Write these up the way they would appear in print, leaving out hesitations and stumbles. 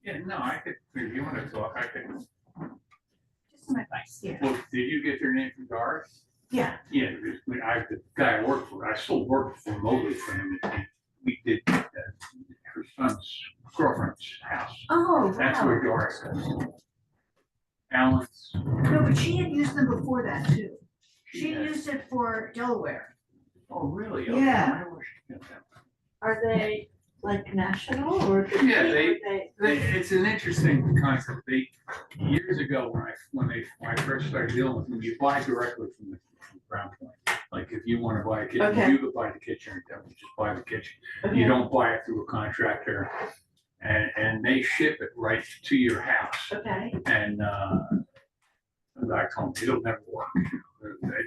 Yeah, no, I could, if you want to talk, I could. Just some advice, yeah. Well, did you get your name from Doris? Yeah. Yeah, because the guy I worked for, I still work remotely for him. And we did her son's girlfriend's house. Oh, That's wow. where Doris is. Alan's. No, but she had used them before that too. She had- used it for Delaware. Oh, really? Yeah. I wonder where she got that. Are they like national or? Yeah, are It's an interesting concept. Years ago, when I first started dealing with them, you buy directly from the ground point. Like if you want to buy a kitchen, Okay. you could buy the kitchen, or you just buy the kitchen. Okay. You don't buy it through a contractor, and they ship it right to your house. Okay. And the guy told me it'll never work.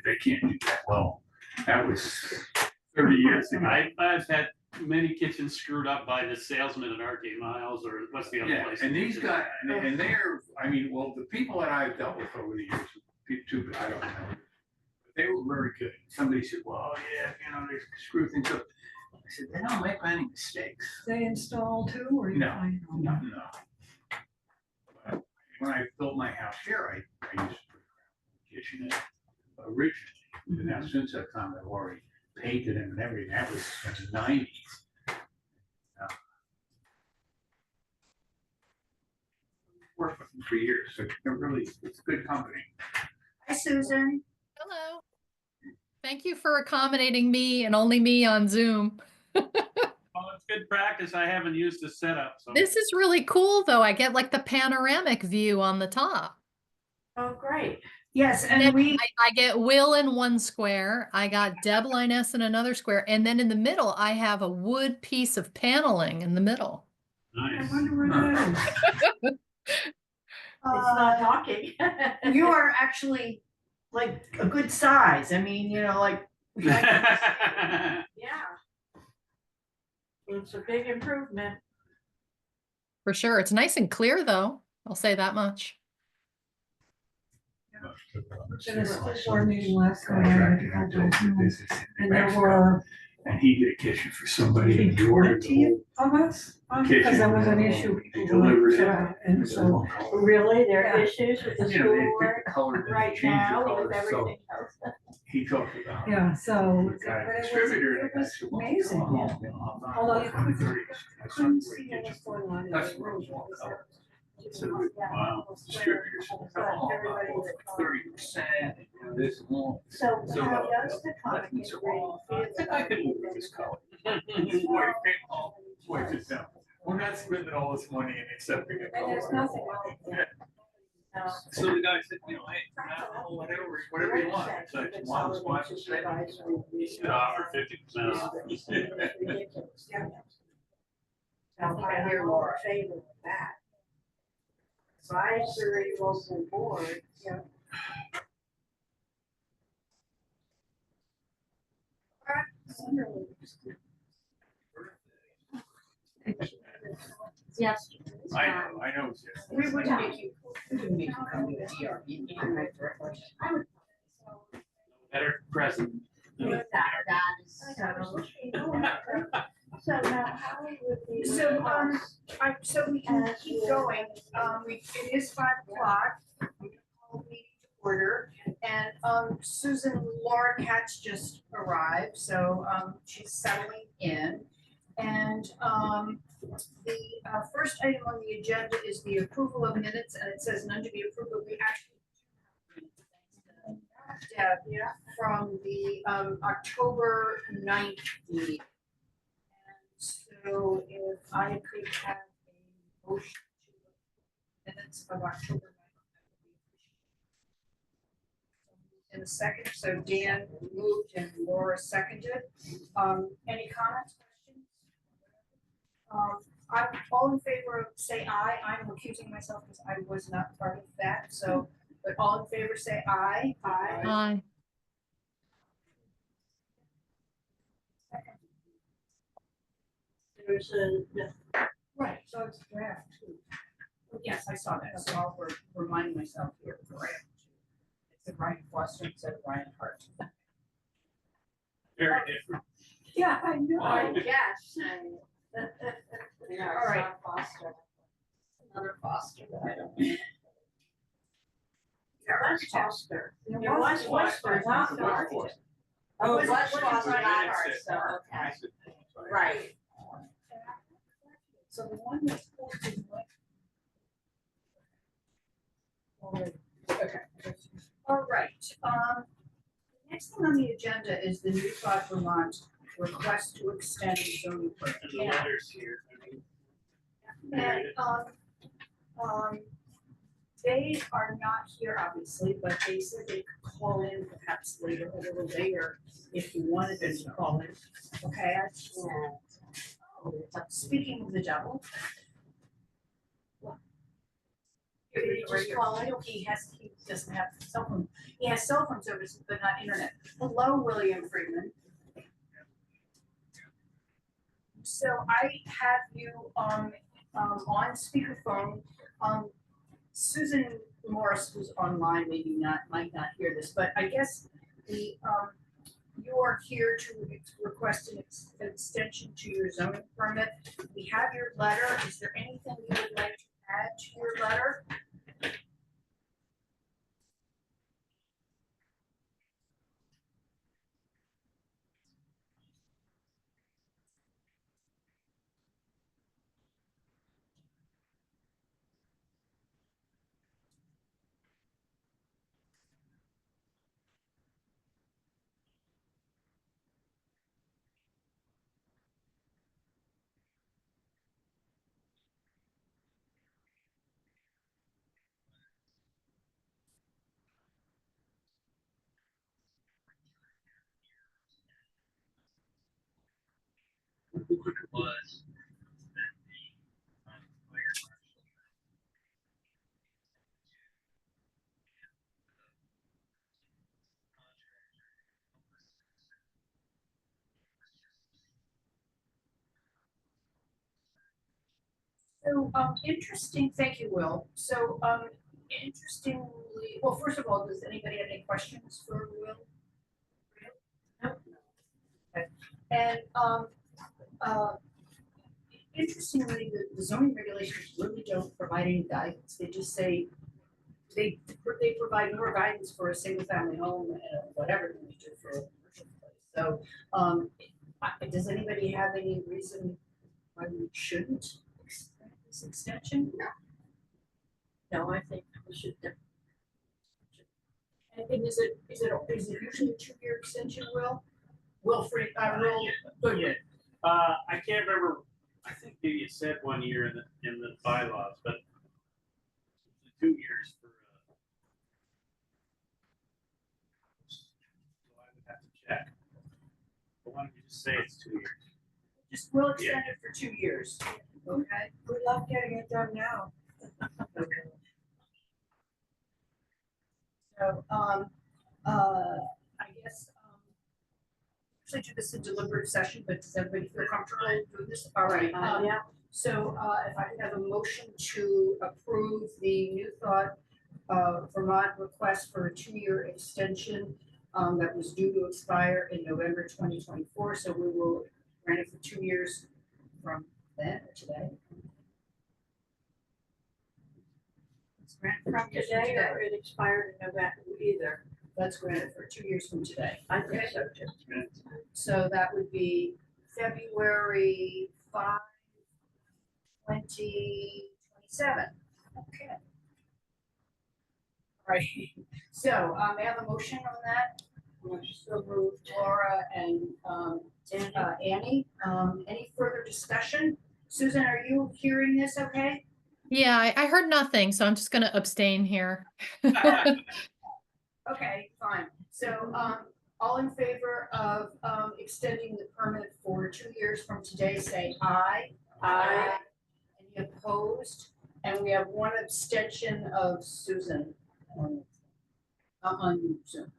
They can't do that well. That was 30 years ago. I've had many kitchens screwed up by the salesman at Arcade Miles, or what's the other Yeah, place? and these guys, and they're, I mean, well, the people that I've dealt with over the years, too, but I don't know. But they were very good. Somebody said, well, yeah, they screw things up. I said, they don't make many mistakes. They install too, or you No, find them? no. But when I built my house here, I used to put a kitchen in originally. And now since that time, I've already painted them and everything. That was in the 90s. Worked with them for years, so they're really, it's a good company. Hi, Susan. Hello. Thank you for accommodating me and only me on Zoom. Well, it's good practice. I haven't used this setup, so. This is really cool though. I get like the panoramic view on the top. Oh, great. Yes, And and then I get Will in one square. I got Deb Linus in another square. And then in the middle, I have a wood piece of paneling in the middle. I Nice. wonder where that is. It's not talking. you are actually like a good size. I mean, like. Yeah. It's a big improvement. For sure. It's nice and clear though. I'll say that much. In a school board meeting last night, I had to go to Zoom, and there were And he did a kitchen for somebody in the order. 20 of us, because there was an issue. They people delivered weren't, it. and so, Really, there are Yeah. issues with the You know, they school picked the color, then they right changed the now color, with so everything else. he talked about. yeah, so, He got but a it distributor. was, and it I was said, well, amazing, come yeah. on, I'm not Although you going couldn't- 30s. That's Couldn't not see great what was kitchen. going on. in That's the where it was room. all color. So, Wow. distributors, oh, 30%, this and all. So So, how does the left me comic so, agree? I think I could live with this color. Wait, sit down. We're not spending all this money and accepting a And color. there's nothing wrong with that. No. So the guy said, hey, whatever you want. So it's one spot to say. You should offer 50% off. I hear more favor of that. Advisory local board, yeah. Yes. I know. It's just- We wouldn't make you come to a DRB meeting, right, directly. Better present. So now how would we? So we can keep going. It is 5:00. We can call the meeting to order. And Susan Laura Katz just arrived, so she's settling in. And the first item on the agenda is the approval of minutes, and it says none to be approved, but we actually Deb, from the October 9th meeting. And so if I could have a motion to minutes of October 9th. In a second, so Dan moved and Laura seconded. Any comments, questions? I'm all in favor of say aye. I'm recusing myself because I was not part of that, so, but all in favor say aye. Aye. Hi. There's a, Right, so it's draft too. Yes, I saw that, so I'll remind myself here, draft two. It's a Brian Foster instead of Brian Hart. Very different. Yeah, I know. I guess. All right. Foster. Another Foster that I don't know. Was Foster. There was Foster, not Foster. Oh, it was Foster, not Foster, okay. Right. So the one that's posted, like. Okay. All right, the next thing on the agenda is the New Thought Vermont request to extend zoning permit. And the letters here. And, they are not here, obviously, but they said they could call in perhaps later, a little later, if you wanted them to call in. Okay, speaking of the devil. Did he just call in? No, he doesn't have cell phone, he has cell phone service, but not internet. Hello, William Friedman. So I have you, on speakerphone, Susan Morris, who's online, maybe not, might not hear this, but I guess the, you are here to request an extension to your zoning permit. We have your letter. Is there anything you would like to add to your letter? Was So, interesting, thank you, Will. So, interestingly, well, first of all, does anybody have any questions for Will? No? Okay. And, interestingly, the zoning regulations really don't provide any guidance. They just say, they provide more guidance for a single family home and whatever than they do for a commercial place. So, does anybody have any reason why we shouldn't extend this extension? No, I think we should. And is it usually a 2-year extension, Will? Wilfred, Goodwin. I can't remember, I think maybe it said 1 year in the bylaws, but 2 years for, so I would have to check. But why don't you just say it's 2 years? Just, we'll extend it for 2 years, okay? We love getting it done now. Okay. So, I guess, usually do this in deliberative session, but does everybody feel comfortable doing this? All right, Yeah. so, if I could have a motion to approve the New Thought, Vermont request for a 2-year extension, that was due to expire in November 2024, so we will grant it for 2 years from then or today. Let's grant it for From 2 years from today, or it expired in November, either. Let's grant it for 2 years from today. I think so too. So that would be February 5, 2027. Okay. All right, so, may I have a motion on that? So moved, Laura and, Annie. Any further discussion? Susan, are you hearing this okay? Yeah, I heard nothing, so I'm just gonna abstain here. Okay, fine. So, all in favor of, extending the permit for 2 years from today, say aye. Aye. Any opposed? And we have one abstention of Susan on Zoom.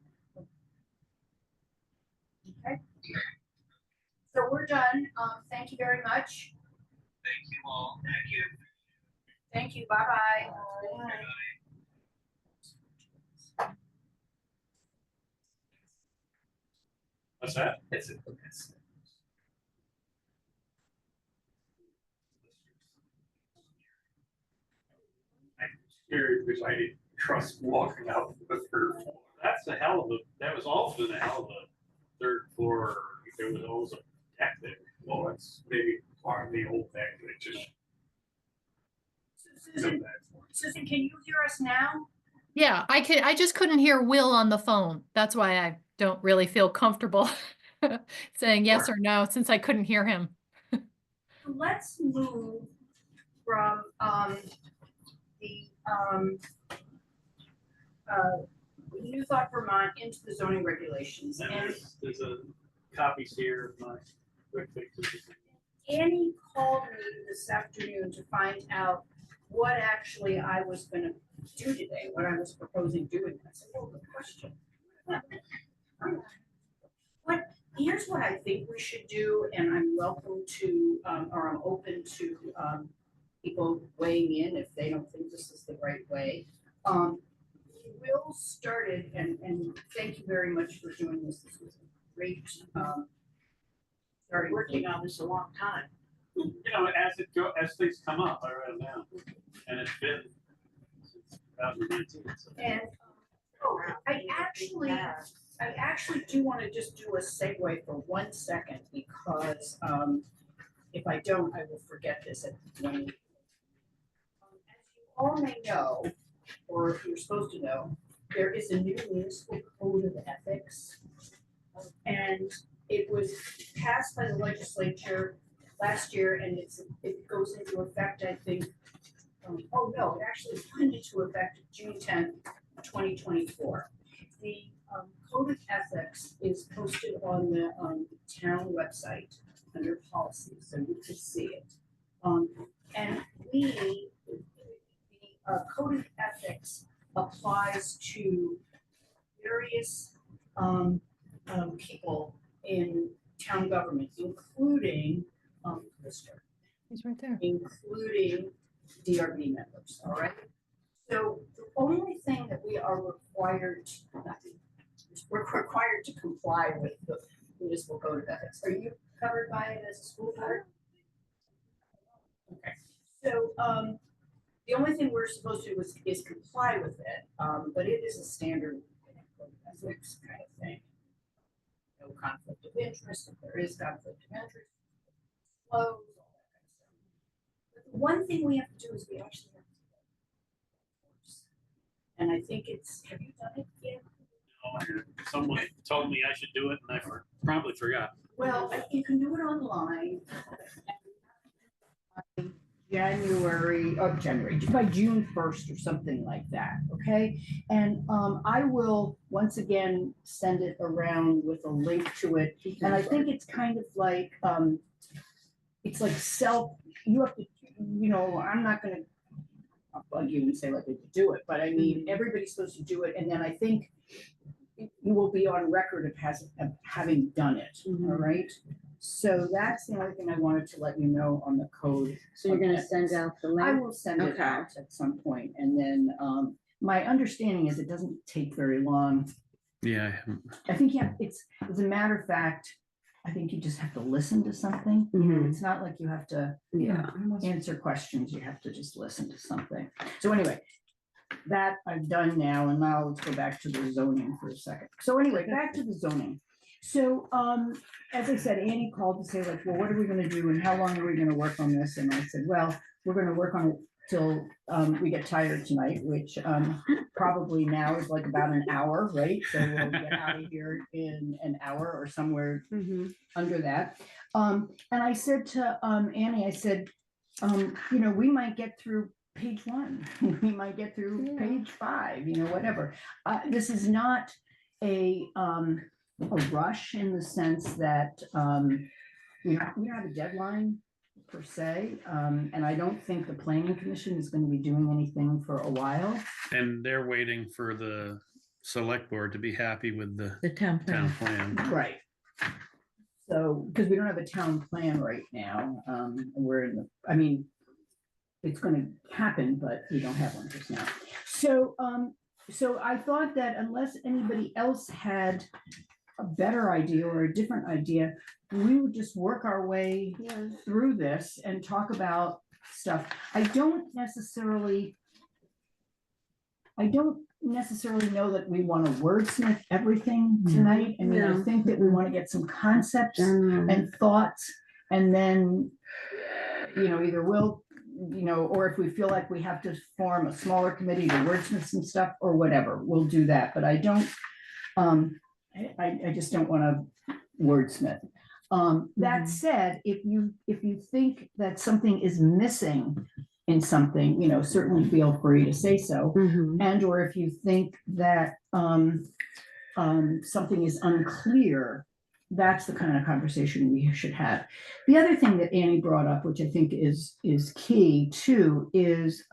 Okay. So we're done. Thank you very much. thank you all. Thank you. Thank you. Bye-bye. What's that? It's scary because I didn't trust walking up the third floor. That's a hell of a, that was also a hell of a third floor, there was always a deck there. Well, it's maybe part of the old thing, but it just. Susan, Susan, can you hear us now? Yeah, I just couldn't hear Will on the phone. That's why I don't really feel comfortable saying yes or no, since I couldn't hear him. Let's move from the New Thought Vermont into the zoning regulations. And And there's a copies here of my quick fixes. Annie called me this afternoon to find out what actually I was gonna do today, what I was proposing doing. I said, well, good question. Here's what I think we should do, and I'm welcome to, or I'm open to, people weighing in if they don't think this is the right way. Will started, and thank you very much for doing this. This was a great, starting Working on this a long time. You know, as things come up, I write them down, and it's been since 2019. So. And, I actually do want to just do a segue for 1 second because if I don't, I will forget this at the end. As you all may know, or if you're supposed to know, there is a new municipal code of ethics. And it was passed by the legislature last year and it goes into effect, I think, oh no, it actually went into effect June 10th, 2024. The code of ethics is posted on the town website under policies, so you can see it. And the code of ethics applies to various people in town government, including Mr. He's right there. including DRB members, all right? So the only thing that we are required, we're required to comply with the municipal code of ethics. Are you covered by it as a school board? Okay, so the only thing we're supposed to do is comply with it, but it is a standard code of ethics kind of thing. No conflict of interest, if there is conflict of interest, flows, all that kind of stuff. But the one thing we have to do is we actually have to do it. And I think it's, have you done it yet? No, someone told me I should do it, and I probably forgot. Well, you can do it online. By June 1st or something like that, okay? And I will once again send it around with a link to it. And I think it's kind of like, it's like you have to, I'm not gonna bug you and say like to do it, but I mean, everybody's supposed to do it. And then I think you will be on record of having done it, all right? So that's the only thing I wanted to let you know on the code. So you're gonna send out the link? I will send it Okay. out at some point, and then my understanding is it doesn't take very long. Yeah, I think it's as a matter of fact, I think you just have to listen to something. Mhm. It's not like you have to Yeah. answer questions, you have to just listen to something. So anyway, that I've done now, and now let's go back to the zoning for a second. So anyway, back to the zoning. So, as I said, Annie called to say like, well, what are we gonna do and how long are we gonna work on this? And I said, well, we're gonna work on it till, we get tired tonight, which, probably now is like about an hour, right? So we'll get out of here in an hour or somewhere under that. And I said to, Annie, I said, we might get through page 1, we might get through page 5, whatever. This is not a rush in the sense that we don't have a deadline per se, and I don't think the planning commission is going to be doing anything for a while. and they're waiting for the select board to be happy with the town town plan. Right. So, because we don't have a town plan right now, we're in the, it's going to happen, but we don't have one just now. So, so I thought that unless anybody else had a better idea or a different idea, we would just work our way through this and talk about stuff. I don't necessarily I don't necessarily know that we want to wordsmith everything tonight. I mean, I No. think that we want to get some concepts Generally. and thoughts, and then, either we'll, or if we feel like we have to form a smaller committee to wordsmith some stuff or whatever, we'll do that. But I don't, I just don't want to wordsmith. That said, if you think that something is missing in something, certainly feel free to say so. And or if you think that something is unclear, that's the kind of conversation we should have. The other thing that Annie brought up, which I think is key too, is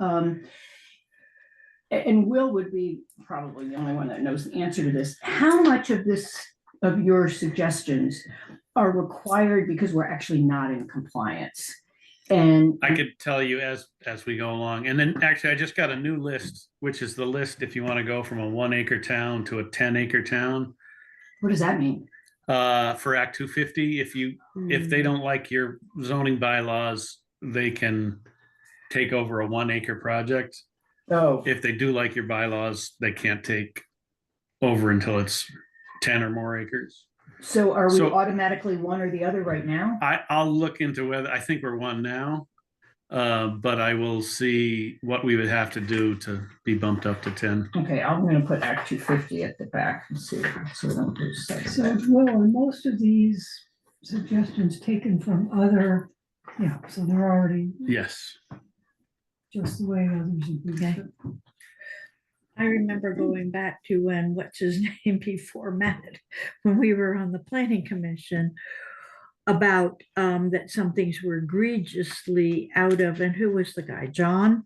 and Will would be probably the only one that knows the answer to this. How much of your suggestions are required because we're actually not in compliance? And I could tell you as we go along. And then actually I just got a new list, which is the list if you want to go from a 1 acre town to a 10-acre town. what does that mean? For Act 250, if they don't like your zoning bylaws, they can take over a 1 acre project. Oh, If they do like your bylaws, they can't take over until it's 10 or more acres. so are we So- automatically one or the other right now? I'll look into whether, I think we're 1 now, but I will see what we would have to do to be bumped up to 10. Okay, I'm gonna put Act 250 at the back and see, so we don't lose sight of So, that. Will, are most of these suggestions taken from other, so they're already Yes. just the way others have been. Okay. I remember going back to when, what's his name before Matt, when we were on the planning commission, about that some things were egregiously out of, and who was the guy, John?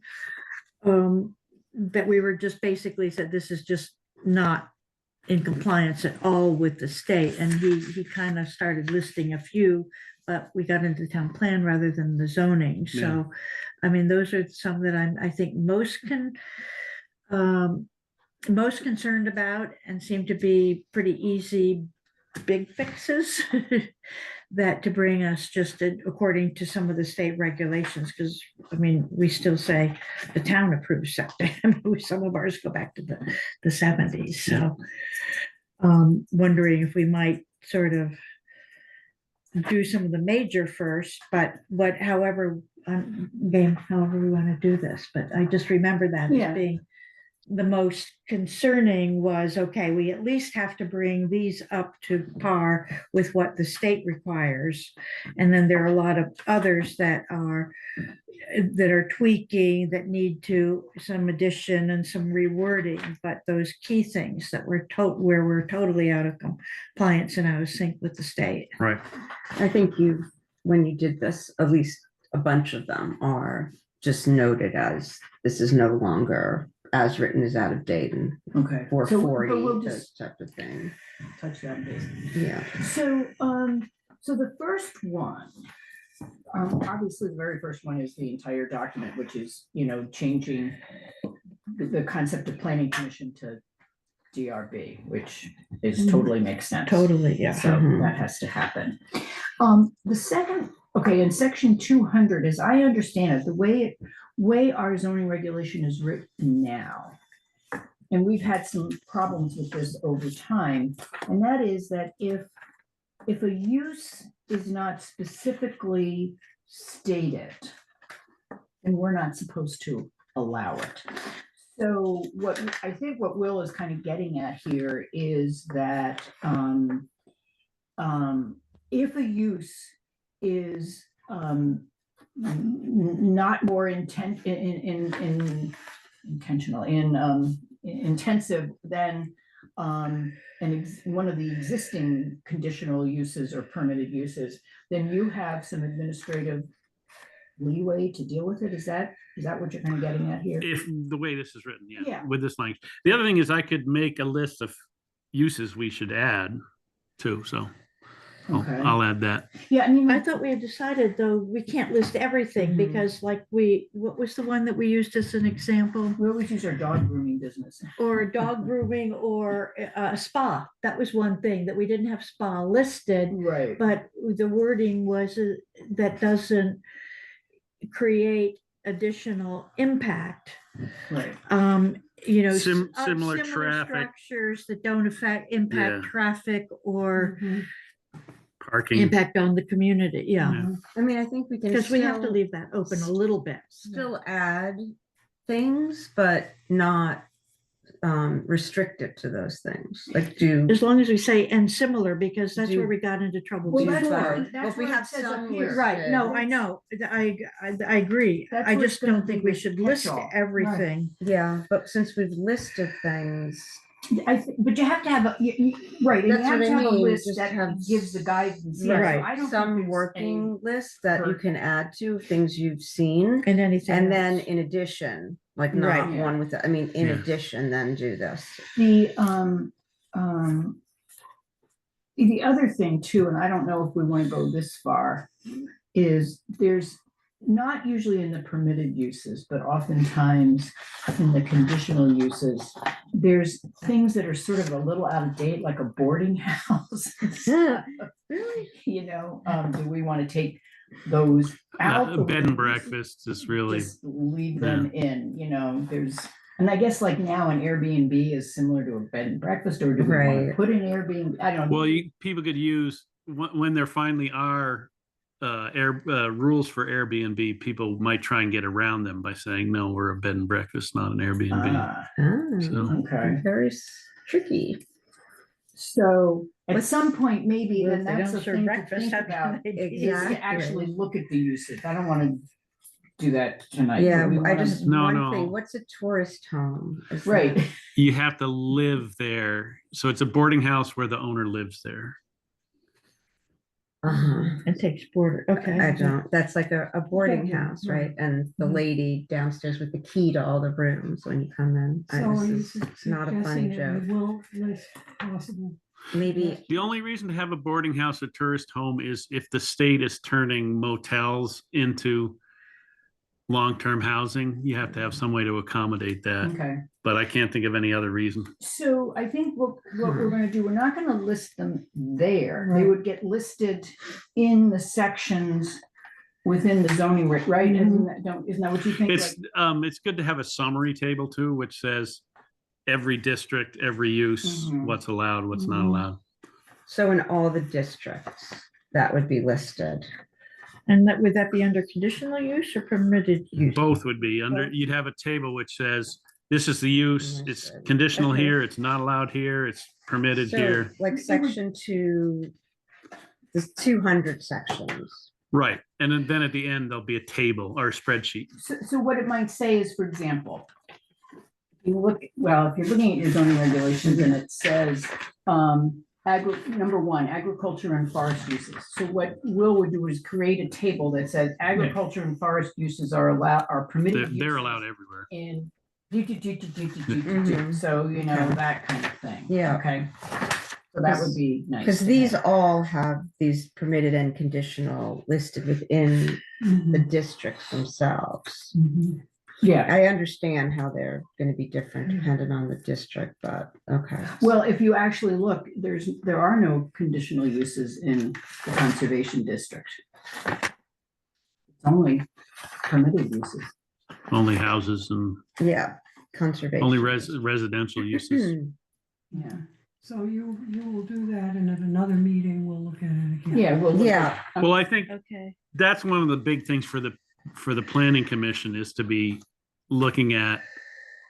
That we were just basically said, this is just not in compliance at all with the state, and he kind of started listing a few, but we got into the town plan rather than the zoning. So, I mean, those are some that I think most concerned about and seem to be pretty easy, big fixes that to bring us just according to some of the state regulations. Because I mean, we still say the town approves septic. I mean, some of ours go back to the 70s. So wondering if we might sort of do some of the major first, but however we want to do this. But I just remember that Yeah. as being the most concerning was, okay, we at least have to bring these up to par with what the state requires. And then there are a lot of others that are tweaking, that need some addition and some rewording, but those key things that where we're totally out of compliance and out of sync with the state. Right. I think when you did this, at least a bunch of them are just noted as, this is no longer as written is out of date and Okay. 440, So we'll those just type of thing. touch that base. Yeah. So, so the first one, obviously the very first one is the entire document, which is, changing the concept of planning commission to DRB, which is totally makes sense. Totally, yeah. So that has to happen. The second, in section 200, as I understand it, the way our zoning regulation is written now, and we've had some problems with this over time, and that is that if a use is not specifically stated, then we're not supposed to allow it. So I think what Will is kind of getting at here is that if a use is not more intensive than one of the existing conditional uses or permitted uses, then you have some administrative leeway to deal with it. Is that what you're kind of getting at here? If the way this is written, Yeah. with this language. The other thing is I could make a list of uses we should add too, so Okay. I'll add that. Yeah, I mean, I thought we had decided, though, we can't list everything because like what was the one that we used as an example? we always use our dog grooming business. Or dog grooming or a spa. That was one thing that we didn't have spa listed, Right. but the wording was that doesn't create additional impact. Right. you know, Similar traffic. structures that don't impact Yeah. traffic or Mhm. Parking. impact on the community, yeah. Yeah. I mean, I think we can. Because we have to still- leave that open a little bit. Still add things, but not restrict it to those things, like do. As long as we say and similar, because that's Do- where we got into trouble. Well, do that's what before. I- both. Well, if we what it have says up some here. Right, no, listed- I know, I agree. That's I where it's just gonna don't think be we the should list catch-all. everything. Yeah, but since we've listed things, But you have to have right, and you That's have what to I have a mean, list just that have gives the guidance. Yeah, so Right. I don't think some there's working list that you hurt. can add to things you've seen. And anything. And then else. in addition, like Right. not one with, I mean, in Yeah. addition, then do this. The other thing too, and I don't know if we want to go this far, is there's not usually in the permitted uses, but oftentimes in the conditional uses, there's things that are sort of a little out of date, like a boarding house. and stuff. Really? You know, do we want to take those out? or Bed and just- breakfast is really, Just leave them in, you know, and I guess like now an Airbnb is similar to a bed and breakfast, or do we want to Right. put an Airbnb? I don't know. well, people could use, when there finally are rules for Airbnb, people might try and get around them by saying, no, we're a bed and breakfast, not an Airbnb. Ah, So- okay. Very tricky. So at What's- some point, maybe, Well, then if they that's don't the serve thing to breakfast, think how can about, they do is to Exactly. actually look at the usage. I don't want to do that tonight. Yeah, but we I wanna- just, No, one no. thing, what's a tourist home? Is Right, that- You have to live there. So it's a boarding house where the owner lives there. Uh-huh. It takes border, okay. I don't, that's like a boarding Okay, house, right. right? And the Mhm. lady downstairs with the key to all the rooms when you come in. So are you It's not a funny suggesting that joke. we will list possible? Maybe, The only reason to have a boarding house, a tourist home, is if the state is turning motels into long-term housing, you have to have some way to accommodate that. okay. But I can't think of any other reason. So I think what we're gonna do, we're not gonna list them there. They Right. would get listed in the sections within the zoning, right? Isn't that what you think? It's good to have a summary table too, which says every district, every use, Mhm. what's allowed, what's not Mhm. allowed. so in all the districts, that would be listed. And would that be under conditional use or permitted use? Both would be under, you'd have a table which says, this is the use, it's Listed. conditional Okay. here, it's not allowed here, it's permitted So, here. like section 2, there's 200 sections. Right, and then at the end, there'll be a table or a spreadsheet. So what it might say is, for example, if you're looking at your zoning regulations and it says, number one, agriculture and forest uses. So what Will would do is create a table that says agriculture and forest uses are permitted. They're uses allowed everywhere. in Mhm. so you know, Okay. that kind of thing. Yeah. Okay. So that would be nice. Because to these have. all have these permitted and conditional listed within the Mhm. districts themselves. Mhm. Yeah, I understand how they're gonna be different depending on the district, but okay. well, if you actually look, there are no conditional uses in the conservation district. It's only permitted uses. Only houses and Yeah, conservation. only residential uses. Yeah, So you will do that, and at another meeting, we'll look at it again. yeah, well. Yeah. Well, I think Okay. that's one of the big things for the planning commission is to be looking at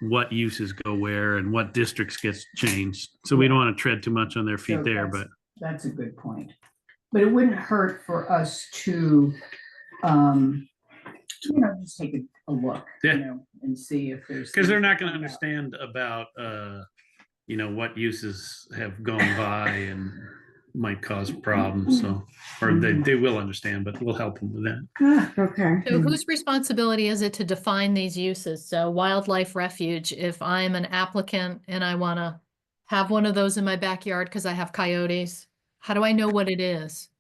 what uses go where and what districts gets changed. So we don't want to tread too much on their feet So there, that's- but That's a good point. But it wouldn't hurt for us to, just take a look, Yeah. and see if there's. because they're things not that going to come out. understand about what uses have gone by and might cause problems. So, or they will understand, but we'll help them with that. Okay. So whose responsibility is it to define these uses? So wildlife refuge, if I'm an applicant and I want to have one of those in my backyard because I have coyotes, how do I know what it is?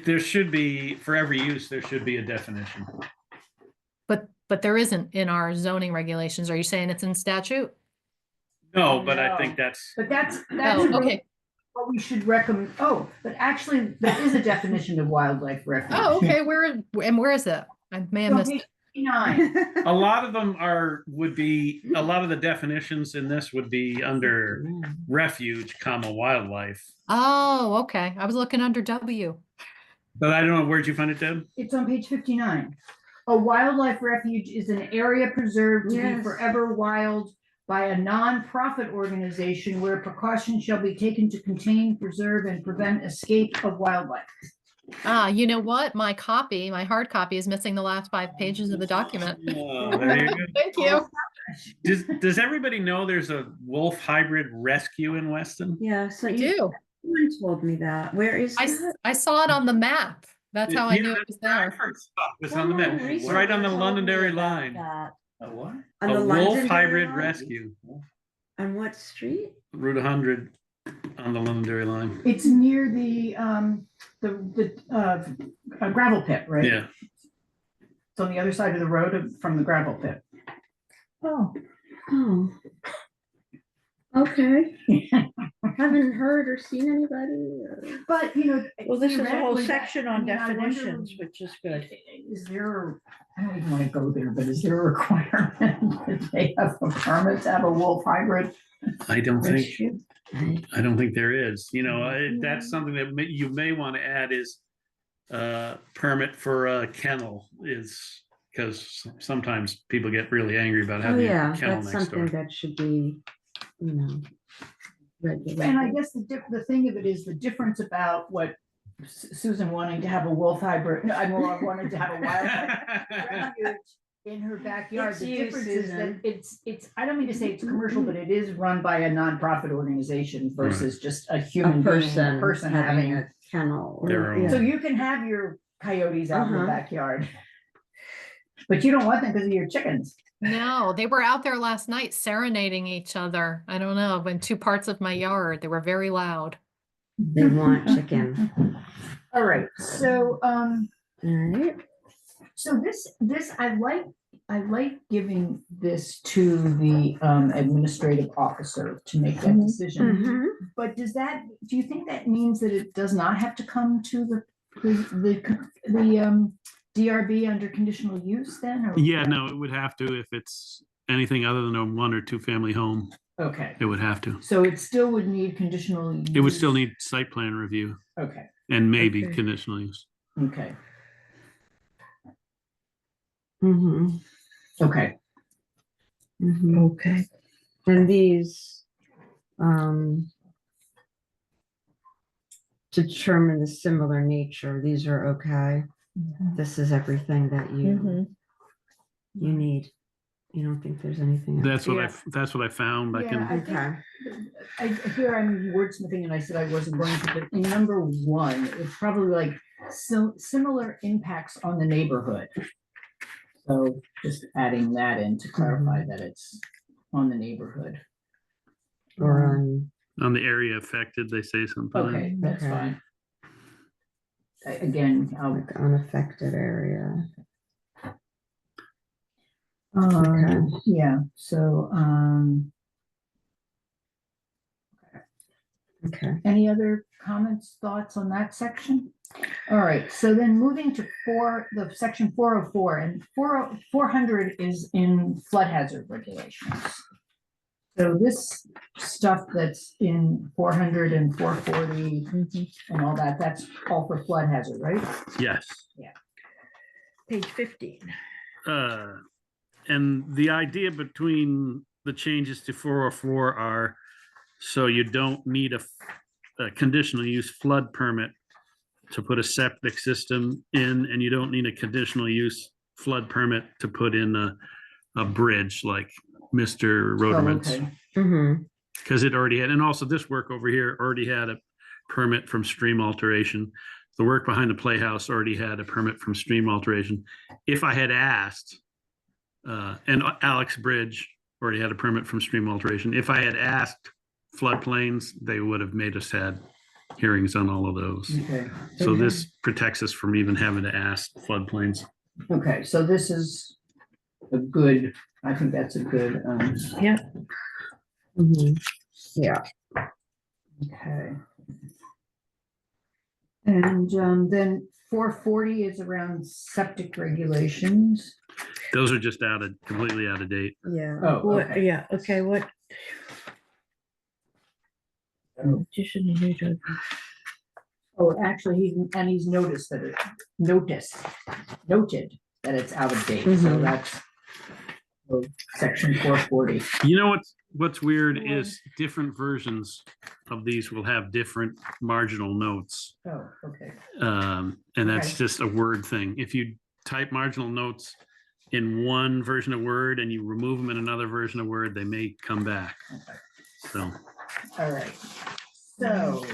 There should be, for every use, there should be a definition. But there isn't in our zoning regulations. Are you saying it's in statute? No, but I No. think that's, But that's Oh, okay. what we should recommend. Oh, but actually, there is a definition of wildlife refuge. Oh, okay. Where is that? I may have So missed pa- it. 59. A lot of them would be, a lot of the definitions in this would be under refuge, comma, wildlife. Oh, okay. I was looking under W. But I don't know, where'd you find it, Deb? It's on page 59. A wildlife refuge is an area preserved to be Yes. forever wild by a non-profit organization where precautions shall be taken to contain, preserve, and prevent escape of wildlife. You know what? My hard copy is missing the last 5 pages of the document. Oh, there you go. Thank you. Does everybody know there's a wolf hybrid rescue in Weston? Yeah, so I you do. someone told me that. Where is that? I saw it on the map. That's how I knew it was there. It's on the map. It's right on the Londonderry line. That. A what? On A the wolf Londonderry hybrid line? rescue. On what street? Route 100 on the Londonderry line. It's near the gravel pit, right? Yeah. It's on the other side of the road from the gravel pit. Oh. Okay. Haven't heard or seen anybody. But, Well, this is a whole theoretically, section on I wonder- definitions, which is good. Is there, I don't even want to go there, but is there a requirement that they have a permit to have a wolf hybrid? I don't think Rescue? there is. That's something that you may want to add is permit for a kennel is because sometimes people get really angry about Oh, having yeah, a kennel that's next something door. that should be, regulated. And I guess the thing of it is the difference about what Susan wanting to have a wolf hybrid, no, I wanted to have a wild refuge in her backyard. It's The you, difference is that Susan. it's, I don't mean to say it's commercial, but it is run by a nonprofit organization versus just a human A being, a person having. a kennel. or- Their own. yeah. So you can have your coyotes out in the Uh-huh. backyard. But you don't want them because of your chickens. No, they were out there last night serenading each other. I don't know, in 2 parts of my yard. They were very loud. They want chicken. All right, so, All right. so this, I like giving this to the administrative officer to make that decision. Mhm. But do you think that means that it does not have to come to the DRB under conditional use then? Or? Yeah, no, it would have to if it's anything other than a 1 or 2 family home. Okay, It would have to. so it still would need conditional use? It would still need site plan review Okay, and maybe Okay. conditional use. okay, Mhm. okay. Mhm. Okay. And these, to determine the similar nature, these are okay. This is everything that you need. You don't think there's anything else? That's what I found. I Yeah, can. I think Okay. here I'm wordsmithing and I said I wasn't going to, but in number 1, it's probably like similar impacts on the neighborhood. So just adding that in to clarify that it's on the neighborhood. Or On the area affected, they say sometimes. Okay, that's Okay. fine. Again, I'll, like unaffected area. yeah, so, Okay. any other comments, thoughts on that section? All right, so then moving to the section 404, and 400 is in flood hazard regulations. So this stuff that's in 400 and 440 and all that, that's all for flood hazard, right? Yes. Page 15. And the idea between the changes to 404 are so you don't need a conditional use flood permit to put a septic system in, and you don't need a conditional use flood permit to put in a bridge like Mr. Roderman's. Oh, okay. Mm-hmm. Because it already had, and also this work over here already had a permit from stream alteration. The work behind the playhouse already had a permit from stream alteration. If I had asked, and Alex Bridge already had a permit from stream alteration. If I had asked floodplains, they would have made us had hearings on all of those. Okay. So this protects us from even having to ask floodplains. Okay, so this is a good, I think that's a good, Mm-hmm. Yeah. okay. And then 440 is around septic regulations. Those are just completely out of date. Yeah. Oh, What, okay. yeah, okay, what? Just in the new to- Oh, actually, he's noticed that noted that it's out of date, so Mhm. that's section 440. You know what's weird is different versions of these will have different marginal notes. Oh, okay. And that's Okay. just a word thing. If you type marginal notes in one version of Word and you remove them in another version of Word, they may come back. Okay. So, All right. So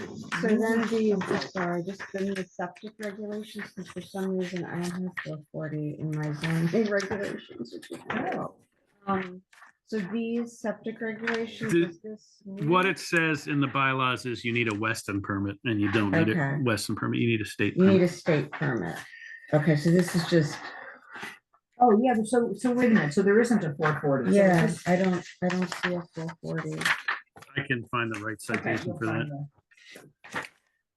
then sorry, just the septic regulations, because for some reason I don't have 440 in my zoning regulations, which is oh, so these septic regulations, The- is this new? what it says in the bylaws is you need a Weston permit, and you don't need Okay. a Weston permit. You need a state You need permit. a state permit. Okay, so this is just, oh yeah. So wait a minute. So there isn't a 440. So yeah, this- I don't see a 440. I can find the right okay, citation you'll for that.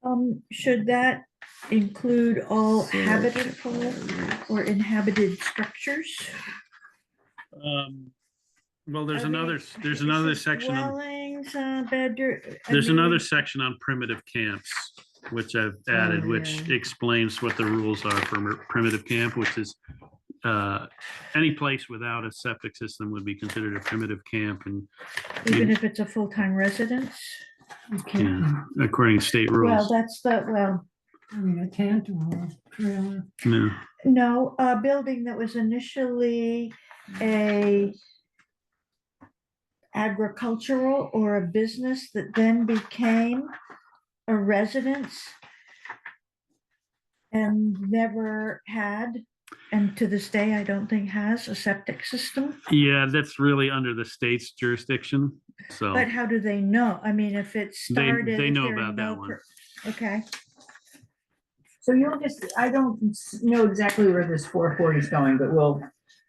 find the- Should that include all Sewer habitable requirements. or inhabited structures? Well, there's I mean, another it says section on, Dwellings, bedroom. there's another section on primitive camps, which I've added, Oh, which yeah. explains what the rules are for primitive camp, which is any place without a septic system would be considered a primitive camp, and Even if it's a full-time residence? yeah, according to state Well, rules. that's well, I mean, a tent or a trailer. No. no, a building that was initially a agricultural or a business that then became a residence and never had, and to this day, I don't think has a septic system. Yeah, that's really under the state's jurisdiction. So But how do they know? I mean, if it started. they if know there are about that no one. Okay, So you'll just, I don't know exactly where this 440 is going, but we'll.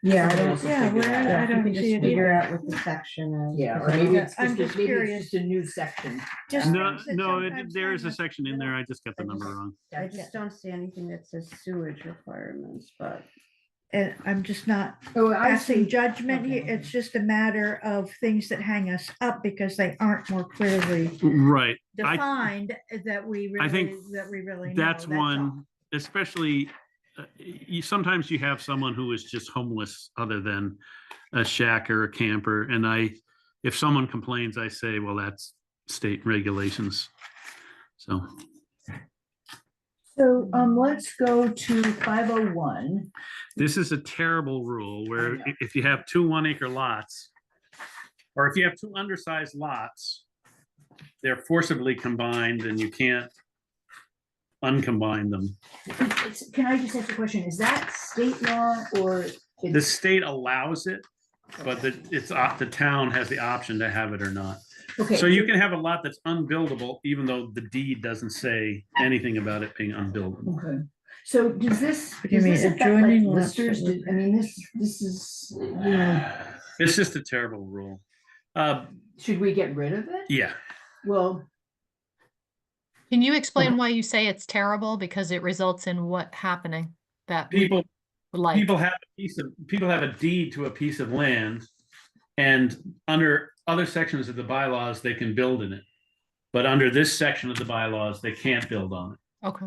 Yeah, I somebody don't, else will yeah, figure where- that yeah, out. if you don't can see just it figure either. out what the section is. Yeah, or because I maybe don't- it's I'm just, just maybe curious. it's just a new section. just No, things that no, sometimes there is hang a us section in there. I just got the I number just- wrong. I just don't see anything that says sewage requirements, but. And I'm just not Oh, I passing see. judgment here. Okay. It's just a matter of things that hang us up because they aren't more clearly Right. defined that we I think really know. That's all. one, especially sometimes you have someone who is just homeless other than a shack or a camper. And if someone complains, I say, well, that's state regulations. So So let's go to 501. this is a terrible rule where I know. if you have 2 1-acre lots, or if you have 2 undersized lots, they're forcibly combined and you can't uncombine them. Can I just ask a question? Is that state law or? The it's- state allows it, but the town has the option to have it or not. Okay. So you can have a lot that's unbuildable, even though the deed doesn't say anything about it being unbuildable. Okay. So does this, What do you does mean, this affect like adjoining lots listers? that I mean, this is, you know, It's just a terrible rule. should we get rid of it? Yeah, Well, Can you explain why you say it's terrible? Because it results in what happening that we people would like? people have a deed to a piece of land, and under other sections of the bylaws, they can build in it. But under this section of the bylaws, they can't build on it Okay.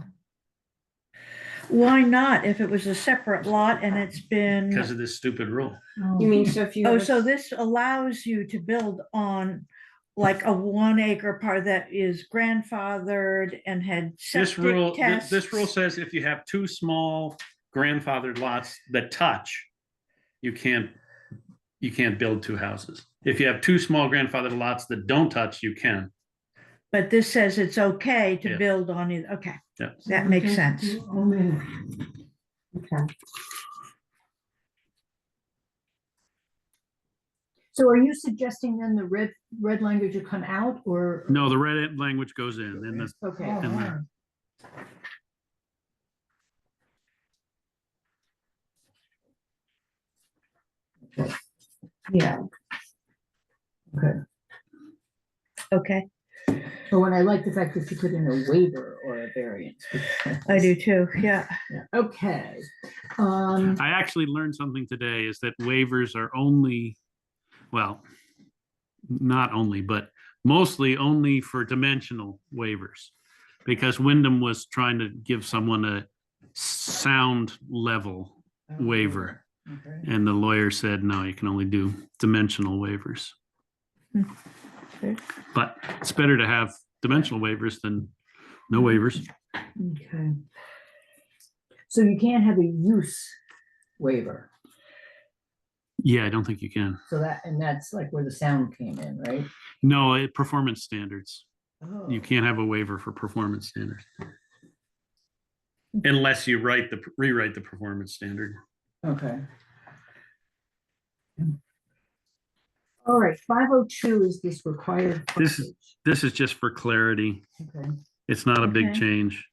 Why not? If it was a separate lot and it's been, because of this stupid rule. You mean, so if you. oh, have a so s- this allows you to build on like a 1-acre part that is grandfathered and had This rule, septic tests. this rule says if you have 2 small grandfathered lots that touch, you can't build 2 houses. If you have 2 small grandfathered lots that don't touch, you can. But this says it's okay to Yeah. build on it. Okay, Yeah. that makes sense. Okay. so are you suggesting then the red language will come out or? No, the red language goes in, and the Okay. and the- Yeah. Okay. Oh, and I like the fact that you put in a waiver or a variance. I do too, yeah. Yeah, okay. I actually learned something today is that waivers are only, well, not only, but mostly only for dimensional waivers. Because Wyndham was trying to give someone a sound level waiver. Okay. And the lawyer said, no, you can only do dimensional waivers. Okay. But it's better to have dimensional waivers than no waivers. Okay. So you can't have a use waiver. Yeah, I don't think you can. So that's like where the sound came in, right? No, performance standards. Oh. You can't have a waiver for performance standards. Unless you rewrite the performance standard. Okay. All right, 502 is this required. This frontage. is just for clarity. Okay. It's not a big Okay. change.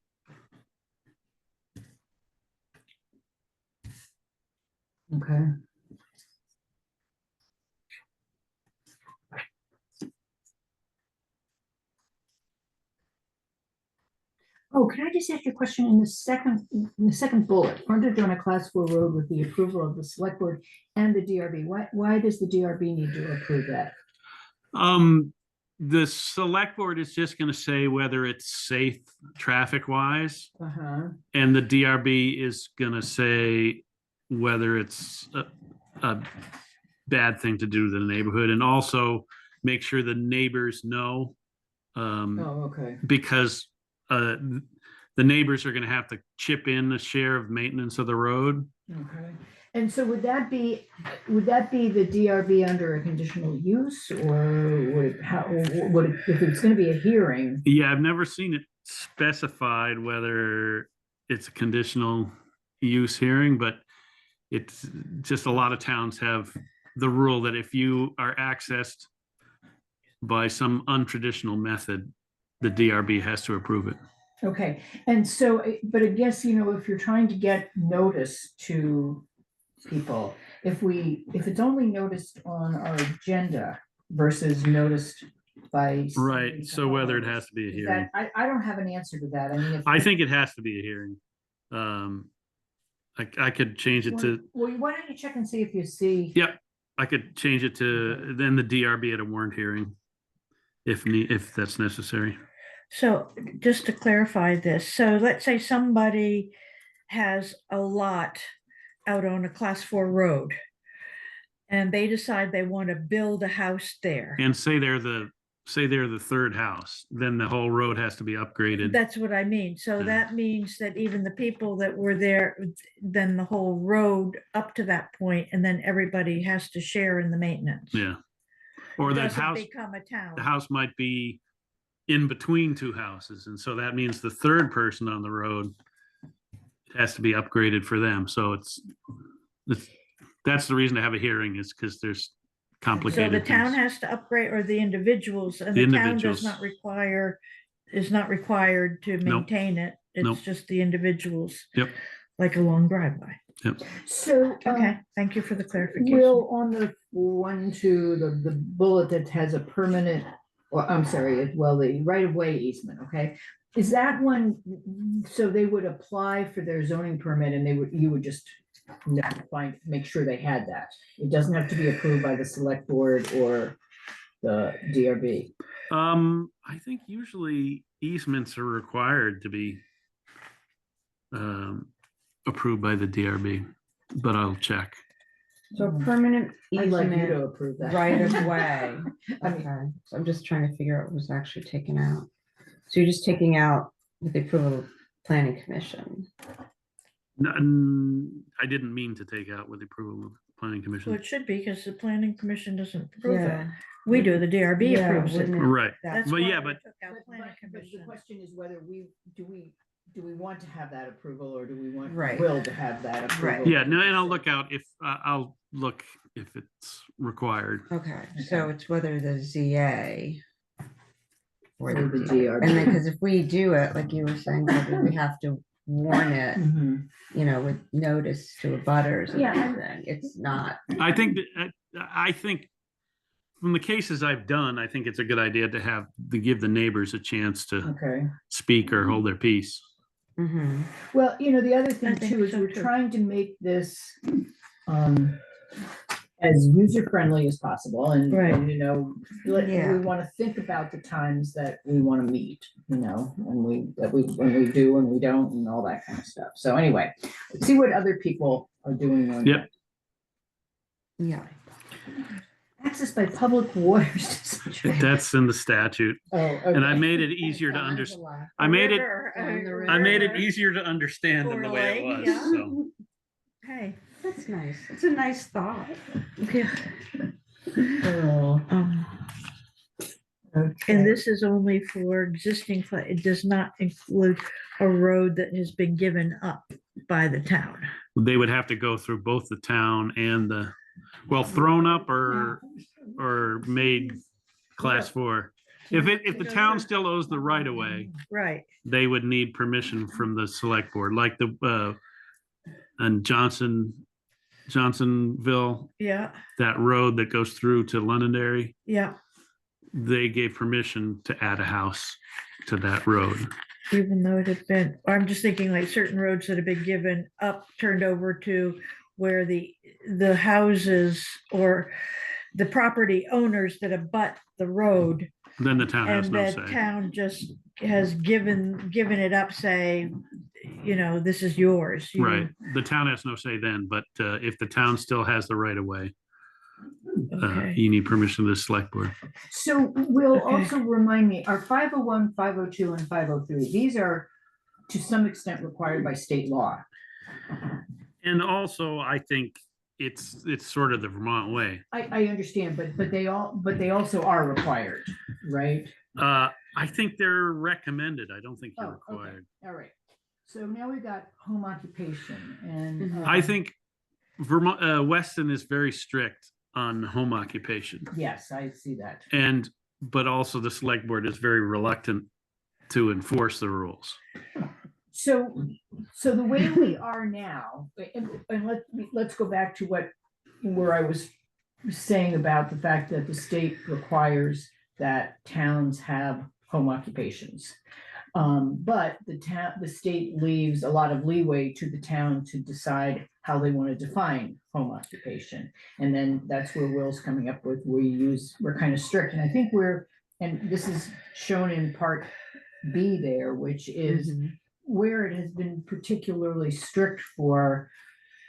Okay. Oh, can I just ask you a question in the second bullet, frontage on a class 4 road with the approval of the select board and the DRB? Why does the DRB need to approve that? The select board is just going to say whether it's safe traffic wise, Uh-huh. and the DRB is going to say whether it's a bad thing to do to the neighborhood, and also make sure the neighbors know. Oh, okay. Because the neighbors are going to have to chip in a share of maintenance of the road. Okay. And so would that be the DRB under a conditional use, or if it's going to be a hearing? Yeah, I've never seen it specified whether it's a conditional use hearing, but it's just a lot of towns have the rule that if you are accessed by some untraditional method, the DRB has to approve it. Okay, and so, but I guess, if you're trying to get notice to people, if it's only noticed on our agenda versus noticed by. Right, so whether it has to be a hearing. I don't have an answer to that. I mean, I think it has to be a hearing. I could change it to. Well, why don't you check and see if you see? Yep, I could change it to then the DRB at a warrant hearing, if that's necessary. So just to clarify this, so let's say somebody has a lot out on a class 4 road and they decide they want to build a house there. And say they're the third house, then the whole road has to be upgraded. That's what I mean. So Yeah. that means that even the people that were there, then the whole road up to that point, and then everybody has to share in the maintenance. Yeah. Or It that doesn't house, become a town. the house might be in between two houses. And so that means the third person on the road has to be upgraded for them. So that's the reason to have a hearing, is because there's So complicated the town things. has to upgrade, or the individuals, and The the town individuals. is not required to Nope. maintain it. Nope. It's just the individuals. Yep. Like a long driveway. So. Okay, thank you for the clarification. Will, on the the bullet that has a permanent, well, I'm sorry, the right of way easement, okay? Is that one, so they would apply for their zoning permit and you would just make sure they had that? It doesn't have to be approved by the select board or the DRB? I think usually easements are required to be approved by the DRB, but I'll check. So permanent I'd like you to easement, approve that. right of way. I mean- Okay, so I'm just trying to figure out what was actually taken out. So you're just taking out with the approval of planning commission. I didn't mean to take out with the approval of the planning Well, commission. it should be, because the planning commission doesn't approve it. Yeah. We do, the DRB Yeah, approves it. wouldn't it? Right, That's But why yeah, we but- took out But planning the commission. question is whether do we want to have that approval, or do we want Right. Will to have that approval? yeah, no, and I'll look out I'll look if it's required. Okay, so it's whether the ZA or the Or the DRB. DRB. And then, because if we do it, like you were saying, Debbie, we have to warn it, Mhm. with notice to abutters and Yeah. everything. It's not, I think from the cases I've done, I think it's a good idea to give the neighbors a chance to Okay. speak or hold their peace. Mhm. Well, the other I thing think too is so, we're too. trying to make this as user-friendly as possible and, Right. Yeah. we want to think about the times that we want to meet, when we do and we don't and all that kind of stuff. So anyway, let's see what other people are doing on Yep. that. Yeah. Access by public waters to such. That's in the statute. Oh, okay. And I made it easier to understand. I made it easier to understand than the way it was, Yeah. so. Hey. That's nice. It's a nice thought. Oh, And okay. this is only for existing, it does not include a road that has been given up by the town. They would have to go through both the town and thrown up or made class 4. If the town still owes the right of way, Right, they would need permission from the select board, like and Johnsonville, yeah, that road that goes through to Londonderry, yeah, they gave permission to add a house to that road. even though it had been, I'm just thinking like certain roads that have been given up, turned over to where the houses or the property owners that abut the road. Then the town has And no the say. town just has given it up, say, this is yours. Right. The town has no say then, but if the town still has the right of way, Okay. you need permission of the select board. So will Okay. also remind me, our 501, 502, and 503, these are to some extent required by state law. And also, I think it's sort of the Vermont way. I understand, but they also are required, right? I think they're recommended. I don't think they're Oh, okay. required. All right. So now we got home occupation and. I think Vermont, Weston is very strict on home occupation. Yes, I see that. But also the select board is very reluctant to enforce the rules. So the way we are now, and let's go back to where I was saying about the fact that the state requires that towns have home occupations. But the state leaves a lot of leeway to the town to decide how they want to define home occupation. And then that's where Will's coming up with, we're kind of strict. And I think and this is shown in part B there, which is where it has been particularly strict for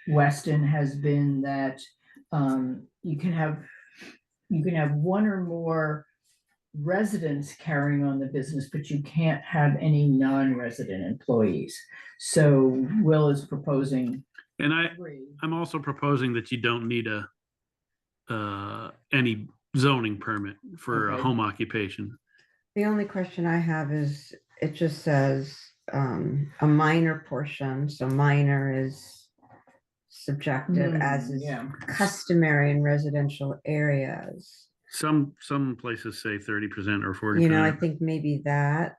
Weston has been that you can have one or more residents carrying on the business, but you can't have any non-resident employees. So Will is proposing. And I'm also proposing that you don't need any zoning permit for a home occupation. The only question I have is, it just says a minor portion, so minor is subjective, as is customary in residential areas. Some places say 30% or 40%. I think maybe that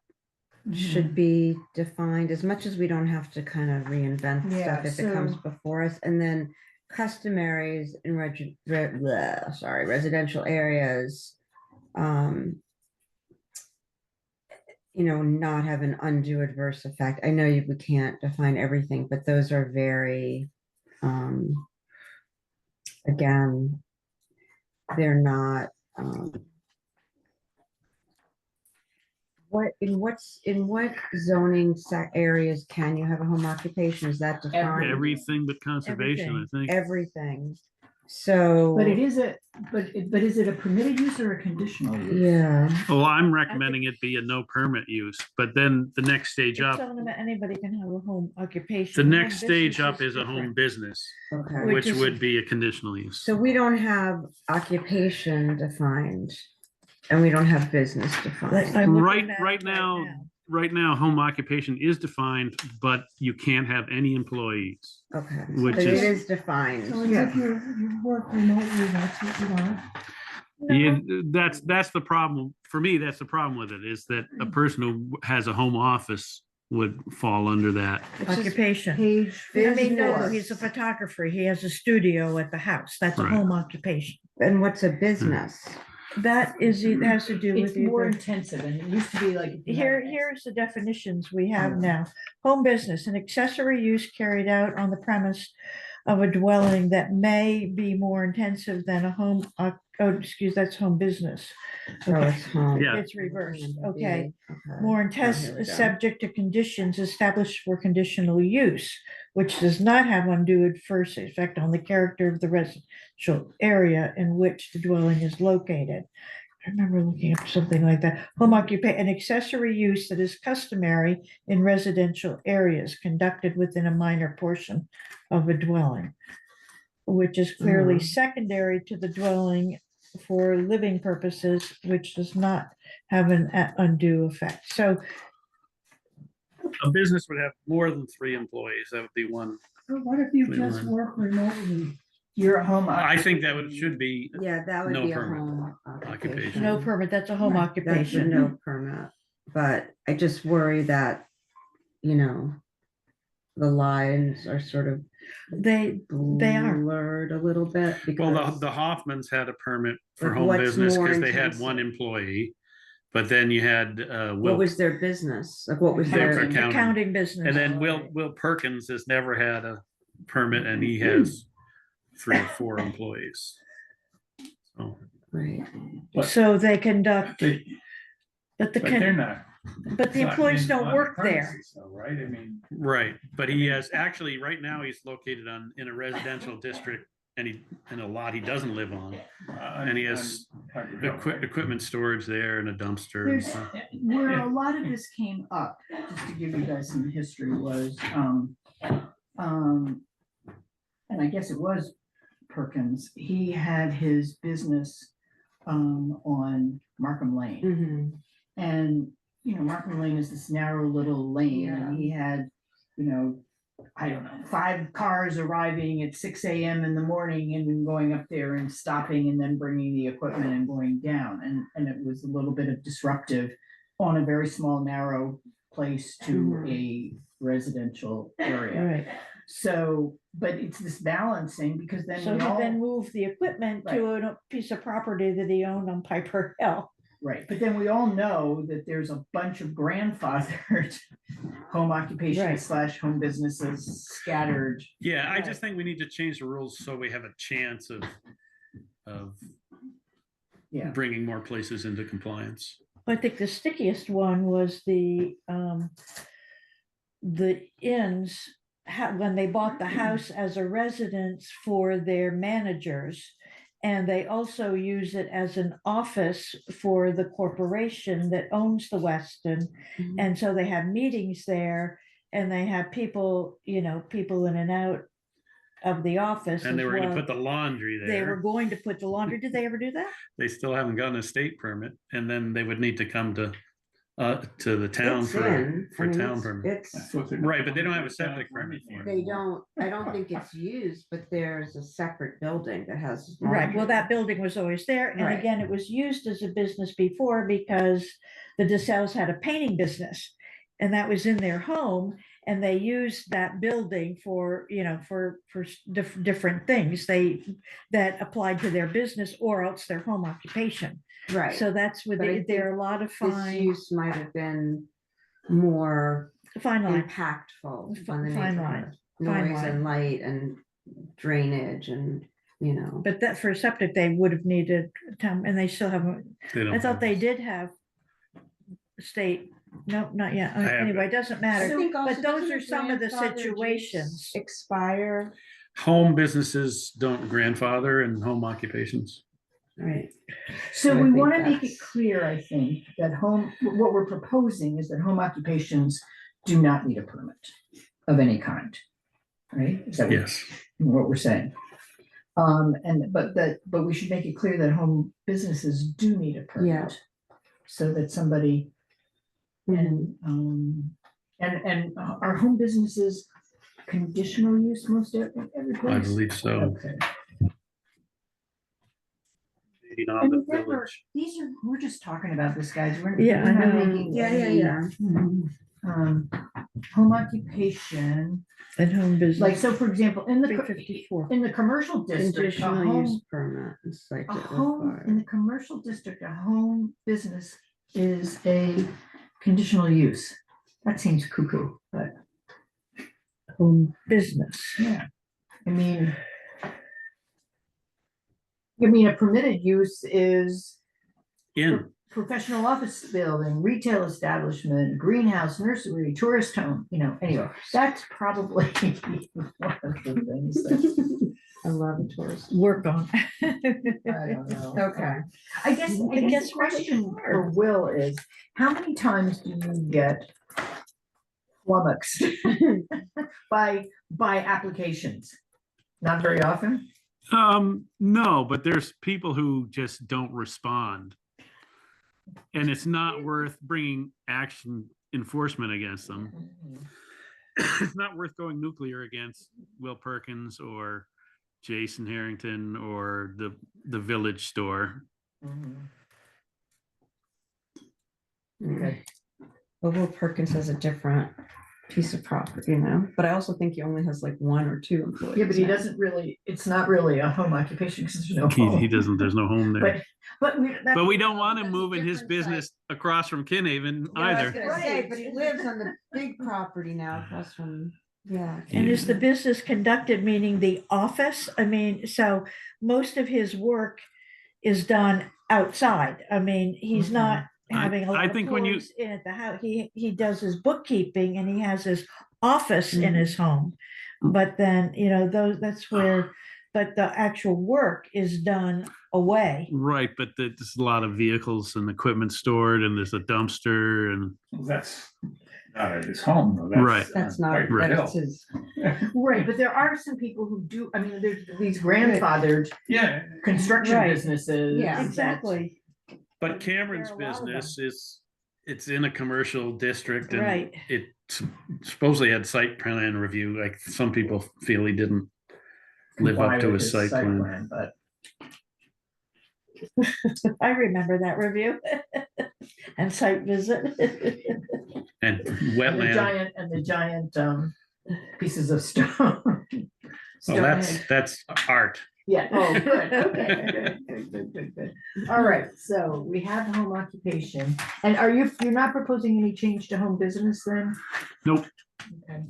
should be defined, as much as we don't have to kind of reinvent stuff if it comes before us. And then customaries in residential areas, not have an undue adverse effect. I know we can't define everything, but those are very, again, they're not, in what zoning areas can you have a home occupation? Is that defined? Everything but conservation, I think. Everything. So. But is it a permitted use or a conditional use? Yeah. Well, I'm recommending it be a no permit use, but then the next stage up. Anybody can have a home occupation. The next stage up is a home business, Okay. which would be a conditional use. So we don't have occupation defined, and we don't have business defined. Right now, home occupation is defined, but you can't have any employees. Okay. Which But is, it is defined. So if you work remotely, that's what you want. yeah, that's the problem. For me, that's the problem with it, is that a person who has a home office would fall under that. Occupation. No, he's a photographer. He has a studio at the house. That's a Right. home occupation. And what's a business? that is, it has to do It's with more either. intensive and it used to be like. if you Here, had- here's the definitions we have now. Home business, an accessory use carried out on the premise of a dwelling that may be more intensive than a home, that's home business. Oh, Okay. it's home. Yeah. It's reversed, okay. Okay. More Oh, here intense, we go. subject to conditions established for conditional use, which does not have undue adverse effect on the character of the residential area in which the dwelling is located. I remember looking up something like that. Home occupation, an accessory use that is customary in residential areas conducted within a minor portion of a dwelling, which is clearly secondary to the dwelling for living purposes, which does not have an undue effect. So A business would have more than 3 employees. That would be one. But what if you We just learned. work remotely? You're at home. I think that should be, Yeah, that would No be a permit. home Occupation. occupation. no permit, that's a home Right, That's a occupation. no permit, but I just worry that, the lines are sort of They are. blurred a little bit well, because. the Hoffmans had a permit for Like, home what's business more because they had one intensive? employee. But then you had What Will, was their business? Like, what was Their their? accounting. Accounting business. and then Will Perkins has never had a permit and he has 3 or 4 employees. So, Right. So they conduct, They- but the, But they're con- not. but the it's not employees in- don't on work there. premises though, right? I mean. right, but he has, actually, right now, he's located in a residential district and in a lot he doesn't live on. And he has equipment storage there and a dumpster and There's, stuff. where Yeah. a lot of this came up, just to give you guys some history, was, and I guess it was Perkins, he had his business, on Markham Lane. Mhm. And, Markham Lane is this narrow little lane, and he had, I don't know, 5 cars arriving at 6 AM in the morning and then going up there and stopping and then bringing the equipment and going down. And it was a little bit of disruptive on a very small, narrow place to a residential area. Right. So, but it's this balancing because then So we he all. then moved the equipment to a piece of property that he owned on Piper Hill. Right, but then we all know that there's a bunch of grandfathered home occupation Right. / home businesses scattered. Yeah, I just think we need to change the rules so we have a chance of Yeah. bringing more places into compliance. I think the stickiest one was the inns, when they bought the house as a residence for their managers. And they also use it as an office for the corporation that owns the Westin. Mhm. And so they have meetings there and they have people, people in and out of the office. And they as were gonna well. put the laundry They were there. going to put the laundry. Did they ever do that? They still haven't gotten a state permit, and then they would need to come to the town It's for in. I mean, town it's- permit. It's, That's what they're- Right, but they don't have a septic permit for it. they don't, I don't think it's used, but there's a separate building that has. Right, well, laundry. that building was always there, and Right. again, it was used as a business before because the DeSales had a painting business. And that was in their home, and they used that building for, different things that applied to their business or else their home occupation. Right. So that's where But I there are a think lot of This fine use might have been more line. impactful on the Fine line, neighborhood. fine Noise line. and light and drainage and, But that for septic, they would have needed town, and they still haven't. They don't I thought have- they did have state, no, not yet. have Anyway, it. it doesn't I matter. think also But those doesn't are the some of the grandfathered use situations. Expire, Home businesses don't grandfather in home occupations. right? So I we think want to make it that's- clear, I think, that what we're proposing is that home occupations do not need a permit of any kind. Right? Is that Yes. what we're saying? But we should make it clear that home businesses do need a permit. Yeah. So that somebody, Mhm. and are home businesses conditional use most every place? I believe so. Okay. Maybe not And the remember, village. we're just talking about this, guys. We're Yeah, I not know. making Yeah, any, yeah. um, home occupation, And home business. like, so for example, in the, 354. in the commercial district, a Conditional use home, permit and site a home, in the required. commercial district, a home business is a conditional use. That seems cuckoo, but Home business. yeah, I mean. I mean, a permitted use is In, professional office building, retail establishment, greenhouse, nursery, tourist home, you know, anyway, that's probably one of the things that I love a tourist. Work on. I don't know. Okay. I guess It the gets really question hard. for Will is, how many times do you get flummoxed by applications? Not very often? no, but there's people who just don't respond. And it's not worth bringing action enforcement against them. It's not worth going nuclear against Will Perkins or Jason Harrington or the village store. Okay. Well, Will Perkins has a different piece of property, you know, but I also think he only has like 1 or 2 employees. Yeah, but he now. doesn't really, it's not really a home occupation because there's no home. He doesn't, there's no home there. But But we don't want him moving his business across from Kinhaven Yeah, I was either. gonna say, but he lives on the big property now across from, yeah. And is the business conducted, meaning the office? I mean, so most of his work is done outside. I mean, he's not having a I lot of think when you- tools in at the house. He does his bookkeeping and he has his office in Mhm. his home. But then, you know, that's where, but the actual work is done away. Right, but there's a lot of vehicles and equipment stored and there's a dumpster and That's not at his home, though. Right. That's on not, White River that's Hill. his, Right, but there are some people who do, I mean, there's these grandfathered Yeah, construction Right. businesses. Yeah. that- Exactly, but Cameron's There are a lot of business is, it's in a commercial district and right. it supposedly had site plan review. Like some people feel he didn't live comply up to with his site plan. But I remember that review and site visit. And and the wetland. giant pieces of stone. Well, that's art. Yeah, oh, good, okay, good. All right, so we have home occupation, and you're not proposing any change to home business then? Nope. Okay.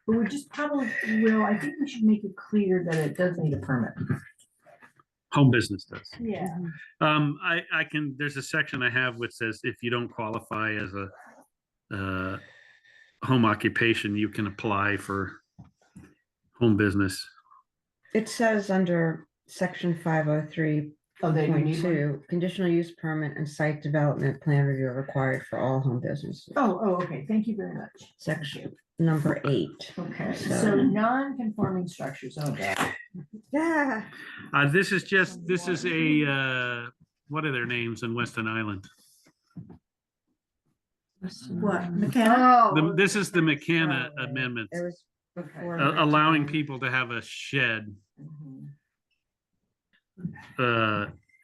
But we just probably will, I think we should make it clear that it does need a permit. Home business does. Yeah. I can, there's a section I have which says if you don't qualify as a home occupation, you can apply for home business. it says under section 503 Oh, they point need one? 2, conditional use permit and site development plan review are required for all home businesses. Oh, okay, thank you very much. Section number 8. Okay, so So- non-conforming structures, oh, God. Yeah. This is a, what are their names in Weston Island? What, McKenna? Oh. This is the McKenna Oh, amendment, It was before. allowing my time. people to have a shed, Mhm.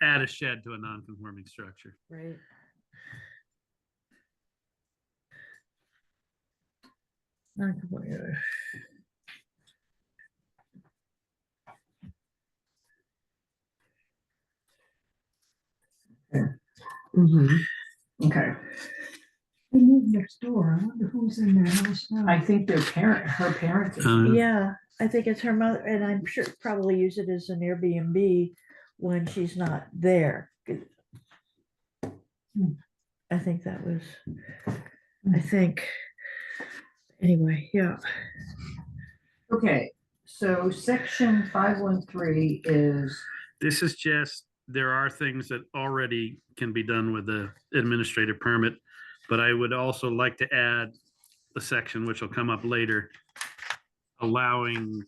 add a shed to a non-conforming structure. Right. Mhm. Okay, They live next door. I wonder who's in their house now. I think her parents. Yeah, I think it's her mother, and I'm sure probably use it as an Airbnb when she's not there. I think that was, I think, anyway, yeah. Okay, so section 513 is, This is just, there are things that already can be done with the administrative permit, but I would also like to add a section which will come up later, allowing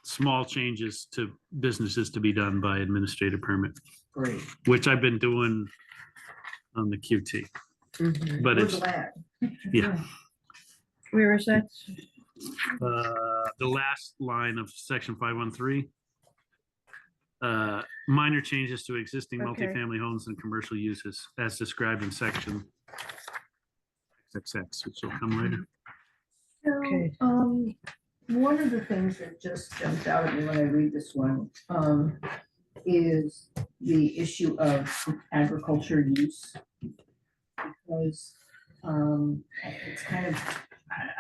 small changes to businesses to be done by administrative permit, great. which I've been doing on the QT, Mhm. but We're it's, glad. yeah. Where is that? The last line of section 513. Minor changes to existing Okay. multifamily homes and commercial uses as described in section XXX, which will come later. Okay. One of the things that just jumped out at me when I read this one, is the issue of agriculture use. Because, it's kind of,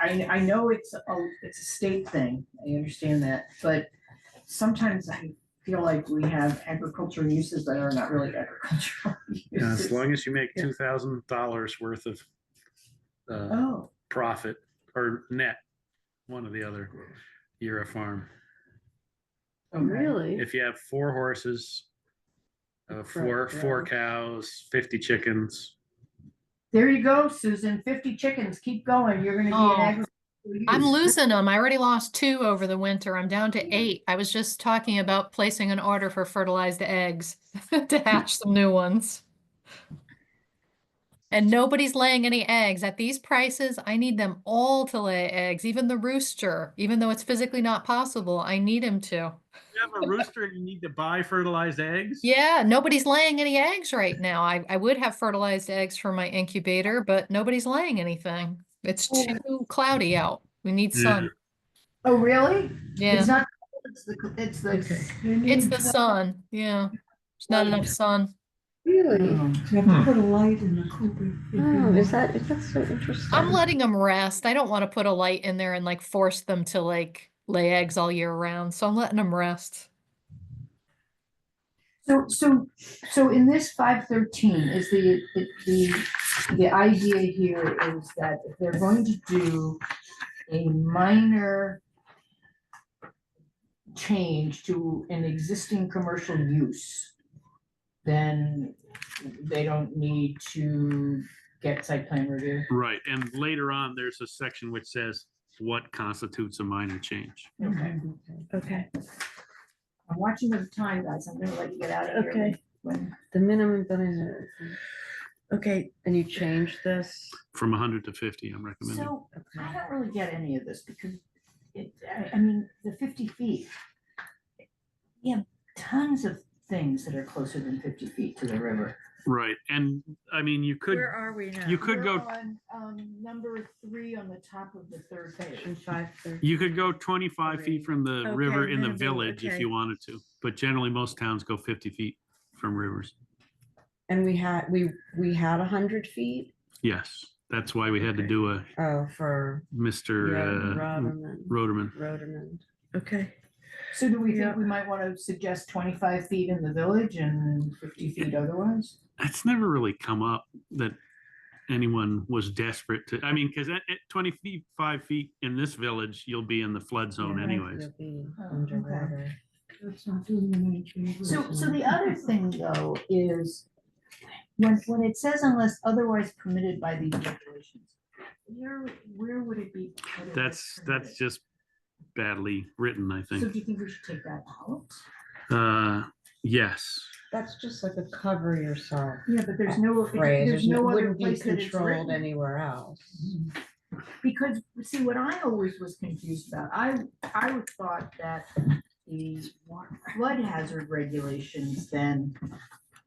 I know it's a state thing, I understand that, but sometimes I feel like we have agricultural uses that are not really agricultural Yeah, as uses. long as you make $2,000 worth of Oh, profit or net, one or the other, you're a farm. okay. Really? If you have 4 horses, four Correct, cows, 50 chickens. There you go, Susan, 50 chickens, keep going, you're gonna be Oh, an agricultural I'm use. losing them. I already lost 2 over the winter. I'm down to 8. I was just talking about placing an order for fertilized eggs to hatch some new ones. And nobody's laying any eggs. At these prices, I need them all to lay eggs, even the rooster, even though it's physically not possible. I need him to. You have a rooster and you need to buy fertilized eggs? Yeah, nobody's laying any eggs right now. I would have fertilized eggs for my incubator, but nobody's laying anything. It's too cloudy out. We need sun. Oh, really? Yeah, It's not, it's the. it's the sun. Yeah, there's not enough sun. really? You have to put a light in the coop. Oh, is that so interesting? I'm letting them rest. I don't want to put a light in there and like force them to like lay eggs all year round. So I'm letting them rest. So in this 513 is the idea here is that if they're going to do a minor change to an existing commercial use, then they don't need to get site plan review. Right, and later on, there's a section which says what constitutes a minor change. Okay, Okay. I'm watching the time, guys. I'm gonna let you get out of here. Okay. When The minimum benefit, Okay. and you change this? From 100 to 50, I'm recommending. So I don't really get any of this because I mean, the 50 feet. You have tons of things that are closer than 50 feet to the river. Right, and I mean, you could, Where are we now? you could We're go, on, number 3 on the top of the third Section page. 530. you could go 25 feet from the Okay, river in the minimum, village if okay. you wanted to, but generally most towns go 50 feet from rivers. And we had 100 feet? Yes, that's why we had to do a Oh, for Mr. Roderman. Roderman. Okay. So do we Yeah. think we might want to suggest 25 feet in the village and 50 feet otherwise? It's never really come up that anyone was desperate to, I mean, because at 25 feet in this village, you'll be in the flood zone Yeah, anyways. you'll be Oh, underwater. It's not doing any changes. So the other thing though is when it says unless otherwise permitted by these regulations, where would it be? otherwise That's permitted? just badly written, I So think. do you think we should take that out? Yes, That's just like a cover yourself Yeah, but there's no, phrase. there's no other Wouldn't be place that it's controlled written. anywhere else. Because, see, what I always was confused about, I would thought that the flood hazard regulations then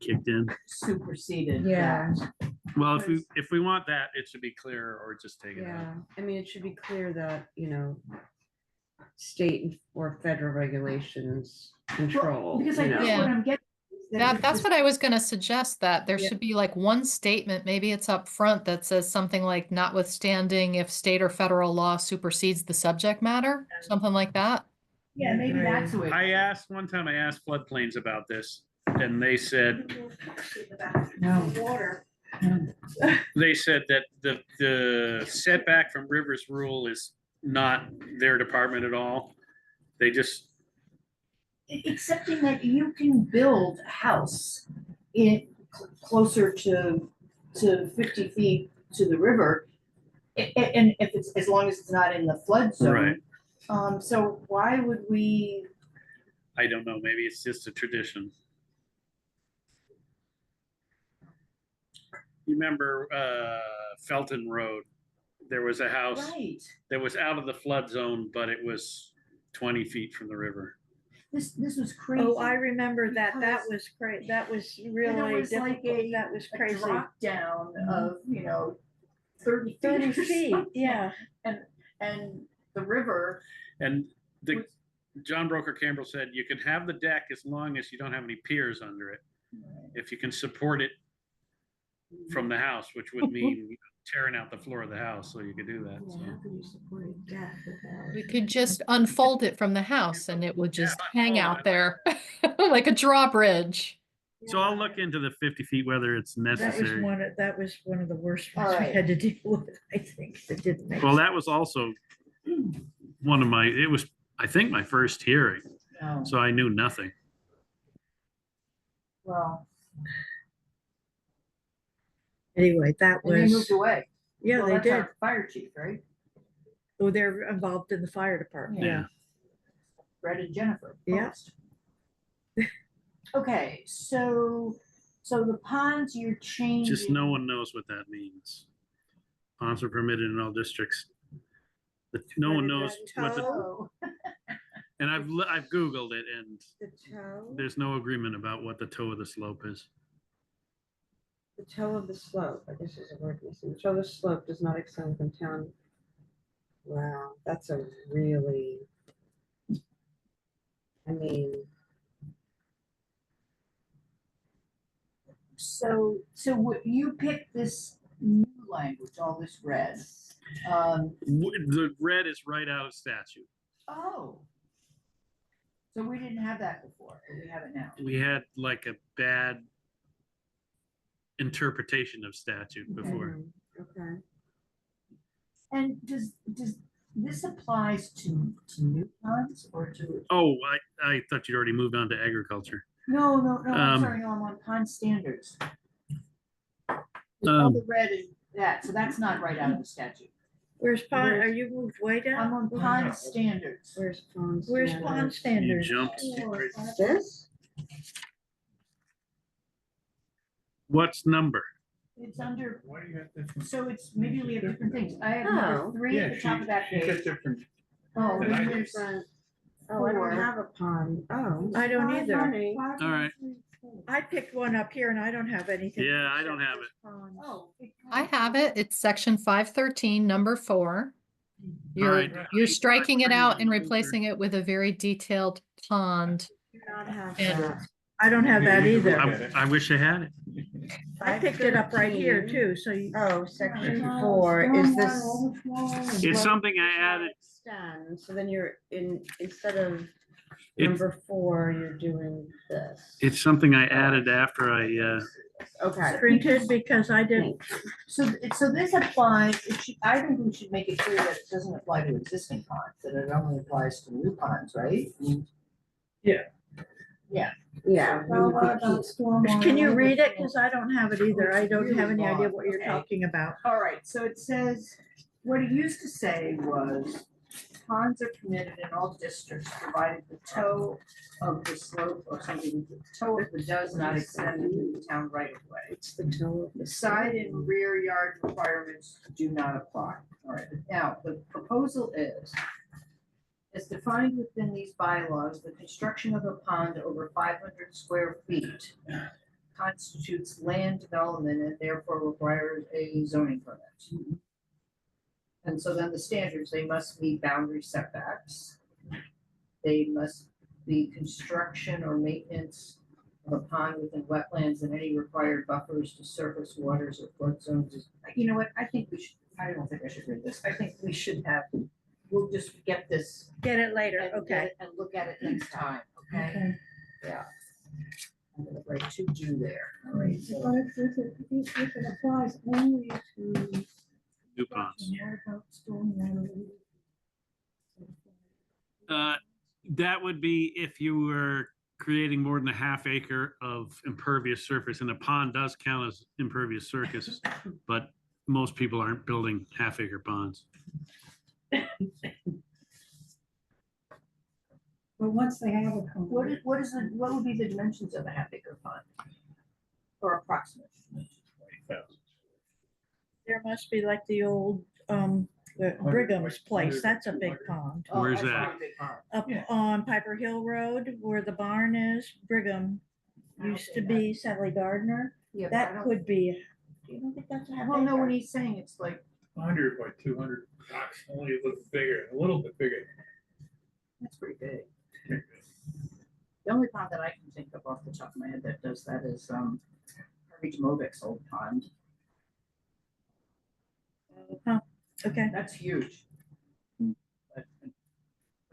kicked in. superseded Yeah. that. Well, if we want that, it should be clear or just take it out. Yeah, I mean, it should be clear that, state or federal regulations control, Because I guess Yeah. what I'm getting. is if That's this- what I was gonna suggest, that there Yeah. should be like one statement, maybe it's up front, that says something like notwithstanding if state or federal law supersedes the subject matter, something like that. Yeah, maybe that's the way. I asked floodplains about this, and they said, Water. they said that the setback from rivers rule is not their department at all. They just, Accepting that you can build a house closer to 50 feet to the river. And if it's, as long as it's not in the flood zone. Right. So why would we? I don't know, maybe it's just a tradition. You remember Felton Road? There was a house Right, that was out of the flood zone, but it was 20 feet from the river. this was crazy. Oh, I remember that. That Because- was great. That was And really it was like difficult. That was a crazy. drop down of, 30 feet. 30 or feet, something. yeah. And and the river. And the, John Broker Campbell said, you can have the deck as long as you don't have any piers under it. If you can support it from the house, which would mean tearing out the floor of the house, so you could do that. Yeah, So. how can you support a deck without? We could just unfold it from the house and it would just hang unfold out it. there like a drawbridge. So I'll look into the 50 feet, whether it's necessary. That was one of the worst All ones we right. had to deal with, I think, that didn't make Well, sense. that was also one of my, it was, I think, my first hearing, Oh, so I knew nothing. well, Anyway, that and they was, moved away. yeah, Well, they that's did. our Fire chief, right? Oh, they're involved in the fire department. Yeah. Brett and Jennifer. Yeah. post. Okay, so the ponds you're changing. Just no one knows what that means. Ponds are permitted in all districts. But no What one is knows that, what the, Oh, and I've Googled it, and The toe? there's no agreement about what the toe of the slope is. The toe of the slope, I guess is a word missing. The toe of the slope does not extend from town. Wow, that's a really, I mean, so what you picked this new language, all this red. The red is right out of statute. Oh. So we didn't have that before, but we have it now. We had like a bad interpretation of statute before. okay. And does this applies to new ponds or to? Oh, I thought you'd already moved on to agriculture. No, I'm Um, sorry, no, I'm on pond standards. All the red is that, so that's not right out of the statute. Where's pond, are you moved way I'm down? on pond standards. Where's ponds? Where's standards? pond You standards? jumped. This? What's number? It's under, Why do you have different? so it's, maybe we have different things. I have Oh. number 3 at the top of that She's got page. different. Oh, than I then do. there's, Oh, I don't Four. have a pond. Oh. I don't either. Funny. All right. I picked one up here and I don't have anything. Yeah, I don't have it. oh. I have it. It's section 513, number 4. You're, right. you're striking it out and replacing it with a very detailed pond. Do not have And- that. I don't have that Yeah, you can either. look I wish I had it. I picked it up right here too, so you, Oh, section 4, is this? It's something I added. Extend, so then you're instead of It- number 4, you're doing this. It's something I added after I, Okay. printed because I didn't, So this applies, I think we should make it clear that it doesn't apply to existing ponds, that it only applies to new ponds, right? Yeah. Well, what about stormwater? can you read it? Cause I don't have it either. I don't have any idea Really what you're okay. talking about. All right, so it says, what it used to say was ponds are permitted in all districts provided the toe of the slope or something, the toe of the does not extend into the town right of way. It's the toe of The the side and rear yard requirements do not apply. All right, now, the proposal is, as defined within these bylaws, the construction of a pond over 500 square feet constitutes land development and therefore requires a zoning permit. And so then the standards, they must meet boundary setbacks. They must be construction or maintenance of a pond within wetlands and any required buffers to surface waters or flood zones. You know what, I think we should, I don't think I should read this. I think we should have, we'll just get this Get it later, and get okay. it and look at it next time, okay? Okay. Yeah. I'm gonna write to do there. All right, so. But if it applies only to. new ponds. Stormwater. That would be if you were creating more than a half acre of impervious surface, and a pond does count as impervious surface, but most people aren't building half acre ponds. But once they have a. What would be the dimensions of a half acre pond? Or approximate? There must be like the old, the Brigham's place. That's a big pond. Oh, Where's that's that? not a big pond. Up Yeah. on Piper Hill Road where the barn is, Brigham used to be Sally Gardner. Yeah, but I That don't- could be, do you don't think that's a half Well, no, when acre? he's saying it's like 100 by 200 box, only a little bigger, a little bit bigger. That's pretty big. The only pond that I can think of off the top of my head that does that is, Harvey Movick's old pond. Okay. That's huge.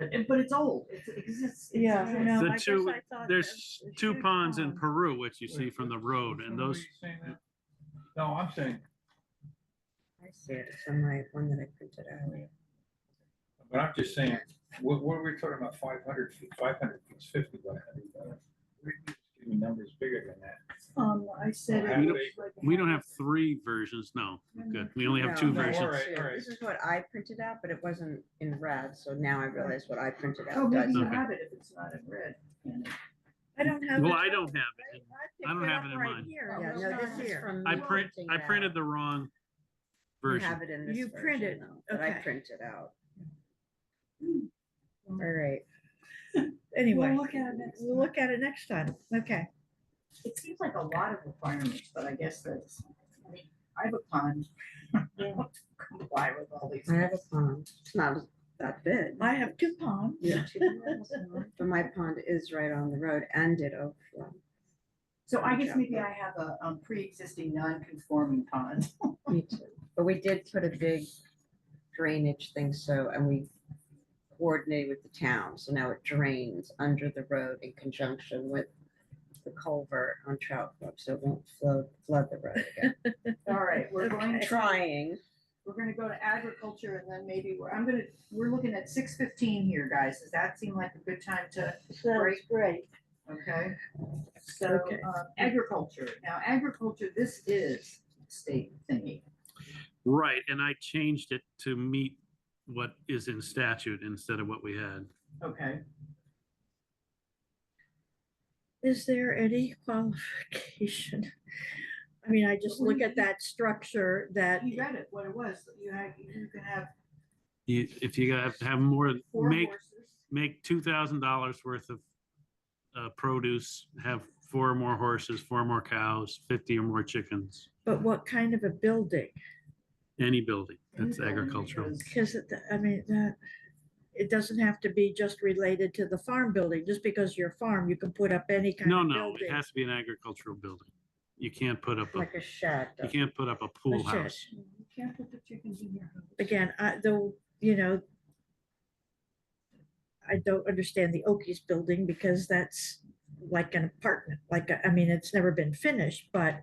But it's old. It exists. It Yeah, exists. no, The I guess two- I thought There's that's a two huge ponds in pond. Peru, which you see from the road, and those, No, I'm saying, I see it. It's on my one that I printed out. but I'm just saying, what are we talking about, 500 feet, 500 feet, 50 by 100? We're just giving numbers bigger than that. I said Well, it how do was they- like a we don't half- have 3 versions, no, good, we only have No, 2 no, versions. all right, two. all right. This is what I printed out, but it wasn't in red, so now I realize what I printed Oh, out maybe does. you Okay. have it if it's not in red. I don't have. Well, it. I don't have it. I don't picked have up it in right mine. here. Yeah, It's no, not this is here. from. I me print, printing I it printed out. the wrong You version. have it in this. You version, printed, though, That I okay. printed out. All right. Anyway, We'll look at it next we'll time. look at it next time. Okay. It seems like a lot of requirements, but I guess that's, I mean, I have a pond. I don't comply with all these. I have a pond. It's not that big. I have 2 ponds. Yeah, two ponds. But my pond is right on the road and did overflow. So I guess maybe I have a pre-existing non-conforming pond. Me too. But we did put a big drainage thing, so, and we coordinated with the town, so now it drains under the road in conjunction with the culvert on Trout Brook, so it won't flood the road again. All right, we're going, Okay. Trying. we're gonna go to agriculture and then maybe we're looking at 6:15 here, guys. Does that seem like a good time to, Sounds great. okay? So, Okay. agriculture. Now, agriculture, this is state thingy. Right, and I changed it to meet what is in statute instead of what we had. Okay. Is there any qualification? I mean, I just look at that structure that, You read it, what it was. You can have If you have to have more, 4 make horses. $2,000 worth of produce, have 4 more horses, 4 more cows, 50 or more chickens, but what kind of a building? any building that's Any building, agricultural. because- Because, I mean, that, it doesn't have to be just related to the farm building. Just because you're a farm, you can put up any kind No, of no, building. it has to be an agricultural building. You can't put up Like a shed. you can't put up a pool shed. house. You can't put the chickens in your house. Again, I don't understand the Okies building because that's like an apartment, I mean, it's never been finished, but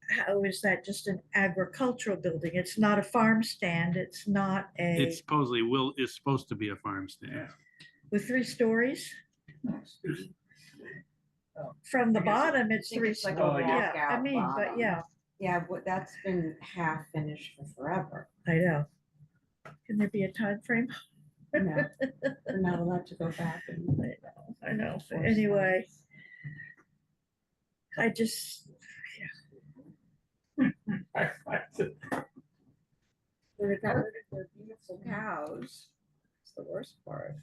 how is that just an agricultural building? It's not a farm stand, it's not It a, supposedly is supposed to be a farm stand. with 3 stories? Oh. From the I guess it- bottom, it's think 3 it's like a stories, yeah, I walkout mean, but bottom. yeah, Yeah, but that's been half finished for forever. I know. Can there be a time frame? No, we're not allowed to go back and. I know, but enforce anyway, I just, They got rid of their beautiful cows. It's the worst part.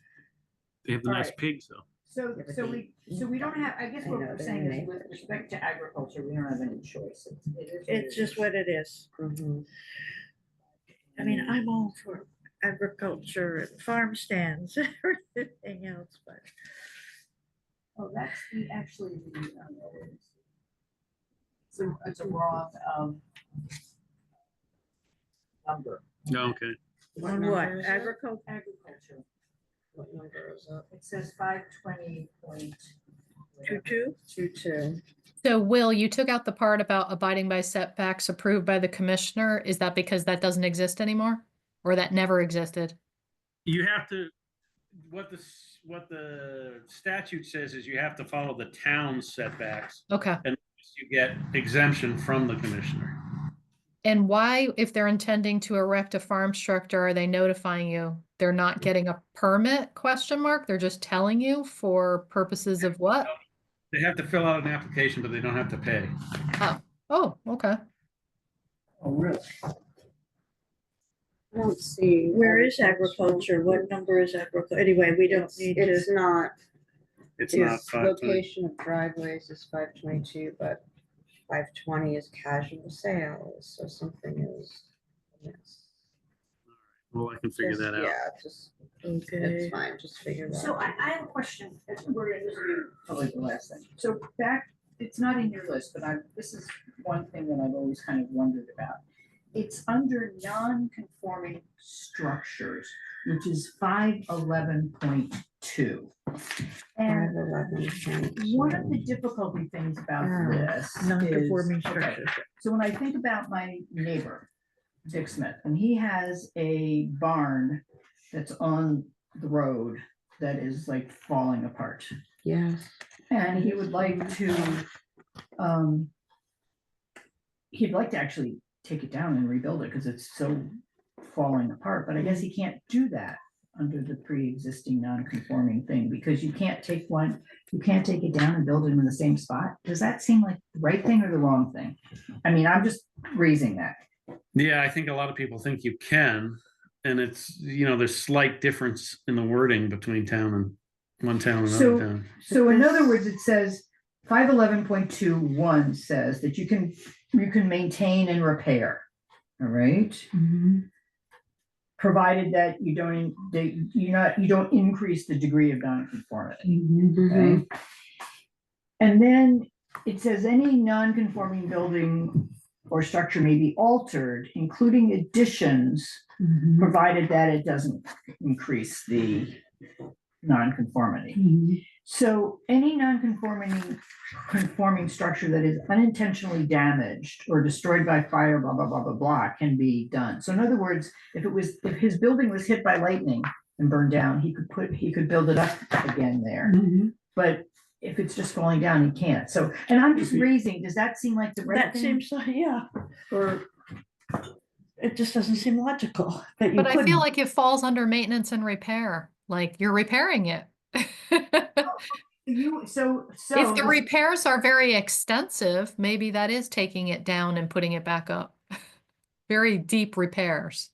They have the All nice right. pigs though. So, Yeah, but so they we don't have, I guess I what know, we're they're saying is naked. with respect to agriculture, we don't have any choice. It is it's just is. what it is. Mhm. I mean, I'm all for agriculture and farm stands, everything else, but Oh, that's actually it's a wrong, number. Okay. on number what, is it? Agriculture, What number is it? it says 520.22. 22? 22. So Will, you took out the part about abiding by setbacks approved by the commissioner. Is that because that doesn't exist anymore? Or that never existed? You have to, what the statute says is you have to follow the town's setbacks. Okay. And you get exemption from the commissioner. And why, if they're intending to erect a farm structure, are they notifying you? They're not getting a permit, question mark? They're just telling you for purposes of what? They have to fill out an application, but they don't have to pay. Oh, okay. Oh, really? I don't see. Where is agriculture? What number is agriculture? Anyway, we don't need to, It's not. It's not Its 520. location of driveways is 522, but 520 is casual sales, so something is amiss. Well, I can figure Just- that out. Yeah, just, it's fine, just figure that So out. I have a question, we're gonna do probably the last thing. So back, it's not in your list, but this is one thing that I've always kind of wondered about. It's under non-conforming structures, which is 511.2. And 511.2. one of the difficulty things about Ah, this Non-conforming is, okay, structures. so when I think about my neighbor, Dick Smith, and he has a barn that's on the road that is like falling apart. Yes. And he would like to, he'd like to actually take it down and rebuild it because it's so falling apart, but I guess he can't do that under the pre-existing non-conforming thing, because you can't take it down and build it in the same spot. Does that seem like the right thing or the wrong thing? I mean, I'm just raising that. Yeah, I think a lot of people think you can, and it's, there's slight difference in the wording between one town and another town. So in other words, it says 511.21 says that you can maintain and repair. All right. Provided that you don't increase the degree of nonconformity. Okay. And then it says any non-conforming building or structure may be altered, including additions, provided that it doesn't increase the nonconformity. So any conforming structure that is unintentionally damaged or destroyed by fire, blah, blah, blah, blah, blah, can be done. So in other words, if his building was hit by lightning and burned down, he could build it up again there. But if it's just falling down, he can't. So, and I'm just raising, does that seem like the right That thing? seems like, yeah, Or it just doesn't seem logical that you But I feel couldn't. like it falls under maintenance and repair, like you're repairing it. so If the repairs are very extensive, maybe that is taking it down and putting it back up. Very deep repairs.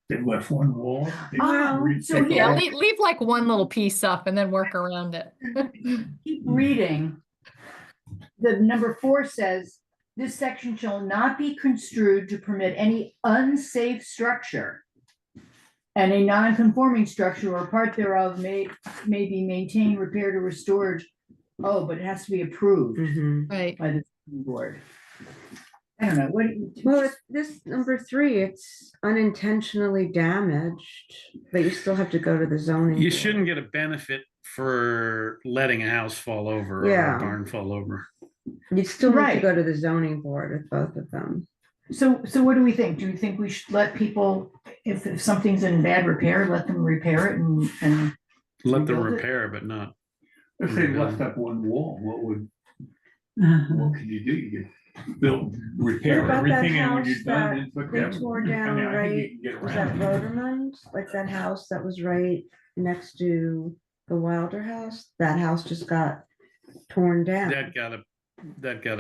They left one wall. so Yeah, here, leave like one little piece up and then work around it. keep reading. The number 4 says, this section shall not be construed to permit any unsafe structure. And a non-conforming structure or part thereof may be maintained, repaired, or restored. Oh, but it has to be approved Right. by the board. I don't know, Well, this number 3, it's unintentionally damaged, but you still have to go to the zoning. You board. shouldn't get a benefit for letting a house fall over or Yeah. a barn fall over. You still need to Right. go to the zoning board with both of them. So what do we think? Do you think we should let people, if something's in bad repair, let them repair it and Let them Rebuild it? repair, but not. If they left up one wall, what could you do? You could repair What about that everything, and when you're house done, that then put they them. tore I mean, down, I think right? you can get Was that around it. Rodermund? Like that house that was right next to the Wilder house? That house just got torn down. That got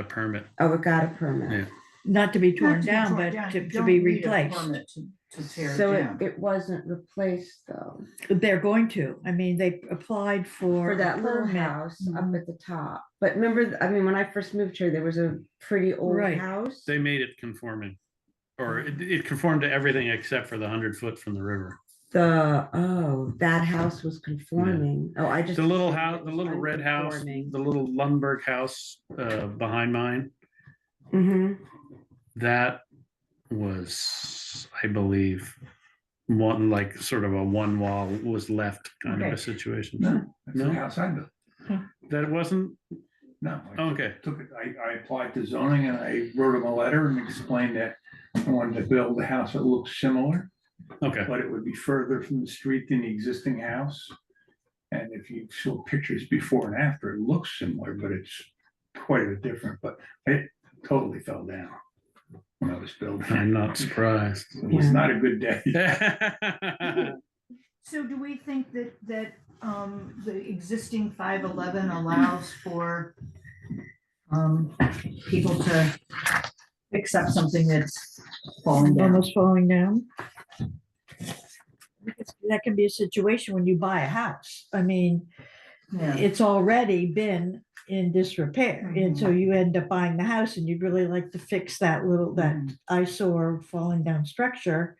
a permit. Oh, it got a permit. Yeah. Not to be Not torn to be down, torn but down. to You be don't need a replaced. permit to tear So it down. it wasn't replaced though. They're going to. I mean, they applied for For a that little permit. house up at the top. But remember, I mean, when I first moved here, there was a pretty old Right. house. They made it conforming, or it conformed to everything except for the 100 foot from the river. That house was conforming. Oh, I just. The little assumed house, it the was little red house, unconforming. the little Lundberg house behind mine. Mhm. That was, I believe, one like sort of a one wall was left kind of Okay. a situation. No, that's No? the house I built. That wasn't No. I okay. took it, I applied to zoning and I wrote them a letter and explained that I wanted to build a house that looks similar, Okay. but it would be further from the street than the existing house. And if you saw pictures before and after, it looks similar, but it's quite a bit different, but it totally fell down when I was building. I'm not surprised. It was not a good day. So do we think that the existing 511 allows for people to fix up something that's falling down? Almost falling down. That can be a situation when you buy a house. I mean, Yeah. it's already been in disrepair. And so you end up buying the house and you'd really like to fix that eyesore falling down structure.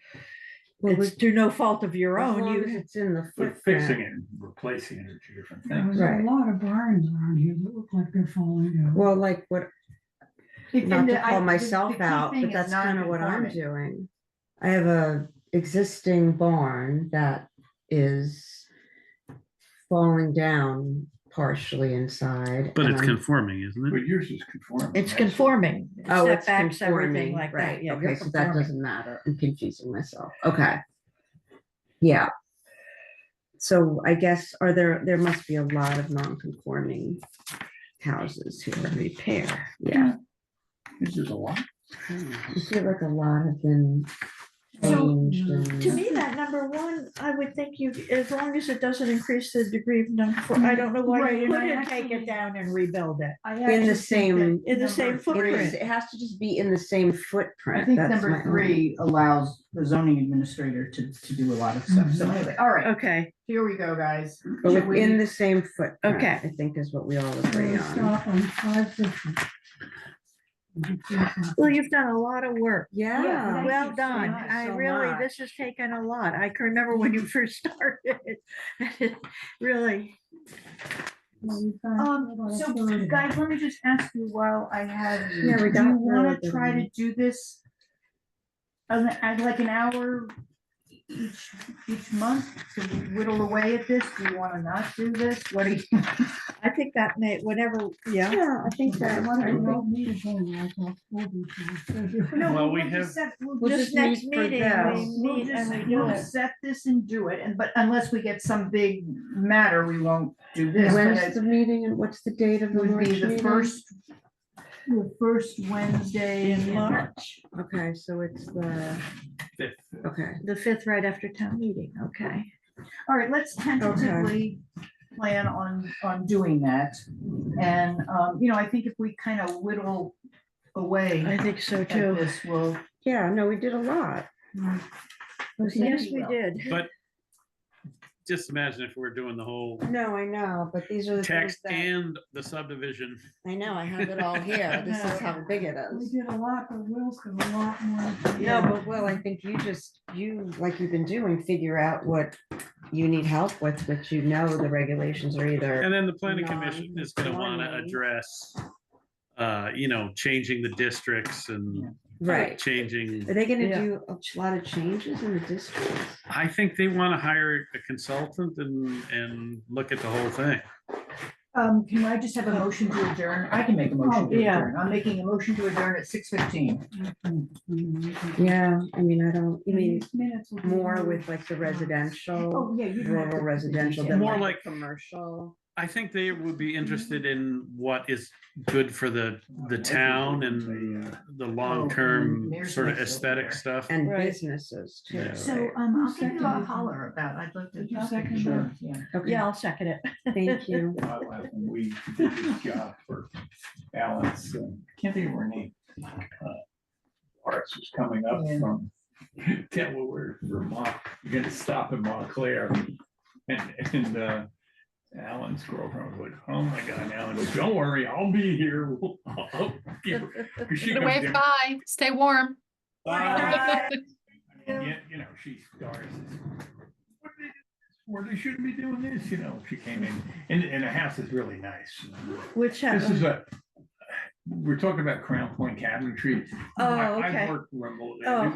Well, it's through no fault of your As own, long as you, it's in the But fixing footprint. it and replacing it are two different There's things. a Right. lot of barns around here that look like they're falling down. Well, like what, And not to the- I- call the myself key out, thing but is that's kind of what I'm non-conforming. doing. I have a existing barn that is falling down partially inside. But and it's I'm- conforming, isn't it? But yours is conforming. it's that's- conforming. Oh, it's setbacks, everything conforming, like that. right, Yeah, okay, you're so that conforming. doesn't matter, I'm confusing myself, okay. Yeah. So I guess, there must be a lot of non-conforming houses here. Repair. Yeah, This is a lot. I feel like a lot have been changed To and, me, that number one, I would think you, as long as it doesn't increase the degree of non-conform, I don't know why Right, you and I couldn't take actually- it down and rebuild it. I in actually the think same, that In the same number three- footprint. it has to just be in the same I footprint. think That's number my only- 3 allows the zoning administrator to do a lot of stuff. So anyway, all right, Okay, here we go, guys. But Should we- within the same footprint, Okay. I think is what we all agree We'll on. stop on 550. well, you've done a lot of work. Yeah. thank Well you so done. much, I so really, much. this has taken a lot. I can remember when you first started. Really, So guys, let me just ask you while I have you, Yeah, we do got you through wanna it, try to didn't do this? Like an hour each month to whittle away at this? Do you wanna not do this? What do you? I think that may, whatever, yeah. Yeah, I think that. I don't need a thing like that. We'll do that. No, Well, we we'll have- just set- we'll We'll just This just next meet for meeting, this. we meet and we do we'll it. set this and do it, but unless we get some big matter, we won't do this. But When's it the meeting and what's the date of the would March be the meeting? first Wednesday In March, Okay, so it's the, Fifth. okay, the 5th right after town meeting, okay. All right, let's tentatively plan on doing that. And, I think if we kind of whittle away I think so at too. this, we'll. yeah, no, we did a lot. Yes, we did. But just imagine if we're doing the whole No, I know, but these are the things text that, and the subdivision. I know, I have it all here, this is how big it We is. did a lot, but Will's got a lot more. to No, do. but Will, I think you, like you've been doing, figure out what you need help with, which the regulations are either. And then the planning commission is gonna wanna Non-conforming. address, changing the districts and Right. changing. Are they gonna Yeah. do a lot of changes in the districts? I think they wanna hire a consultant and look at the whole thing. Can I just have a motion to adjourn? I can make a motion to yeah. adjourn. I'm making a motion to adjourn at 6:15. Yeah, I mean, I don't, you mean These minutes will be more very- with like the residential, Oh, yeah, you don't have rural to- residential yeah. than More like like- the commercial? I think they would be interested in what is good for the town and the long-term there's sort of nice over aesthetic there. stuff. And Right. businesses too. Yeah. So, right? I'll give you a Seconded. holler about, I'd love to. Did you talk to second Sure, that? yeah. Okay, Yeah, I'll second it. thank you. I laugh when we did this job for Alan's, can't think of her name. Arts was coming up Yeah. from Delaware, Vermont, you're gonna stop in Montclair. And Alan's girlfriend was like, oh my God, Alan, don't worry, I'll be here. I'll give her- 'cause she Get comes away, in- bye, stay warm. And yet, she's Doris. What do they do this for? They shouldn't be doing this, she came in, and the house is really nice. Which This is happened? we're talking about Crown Point cabinetry. Oh, I've okay. worked remotely. Oh.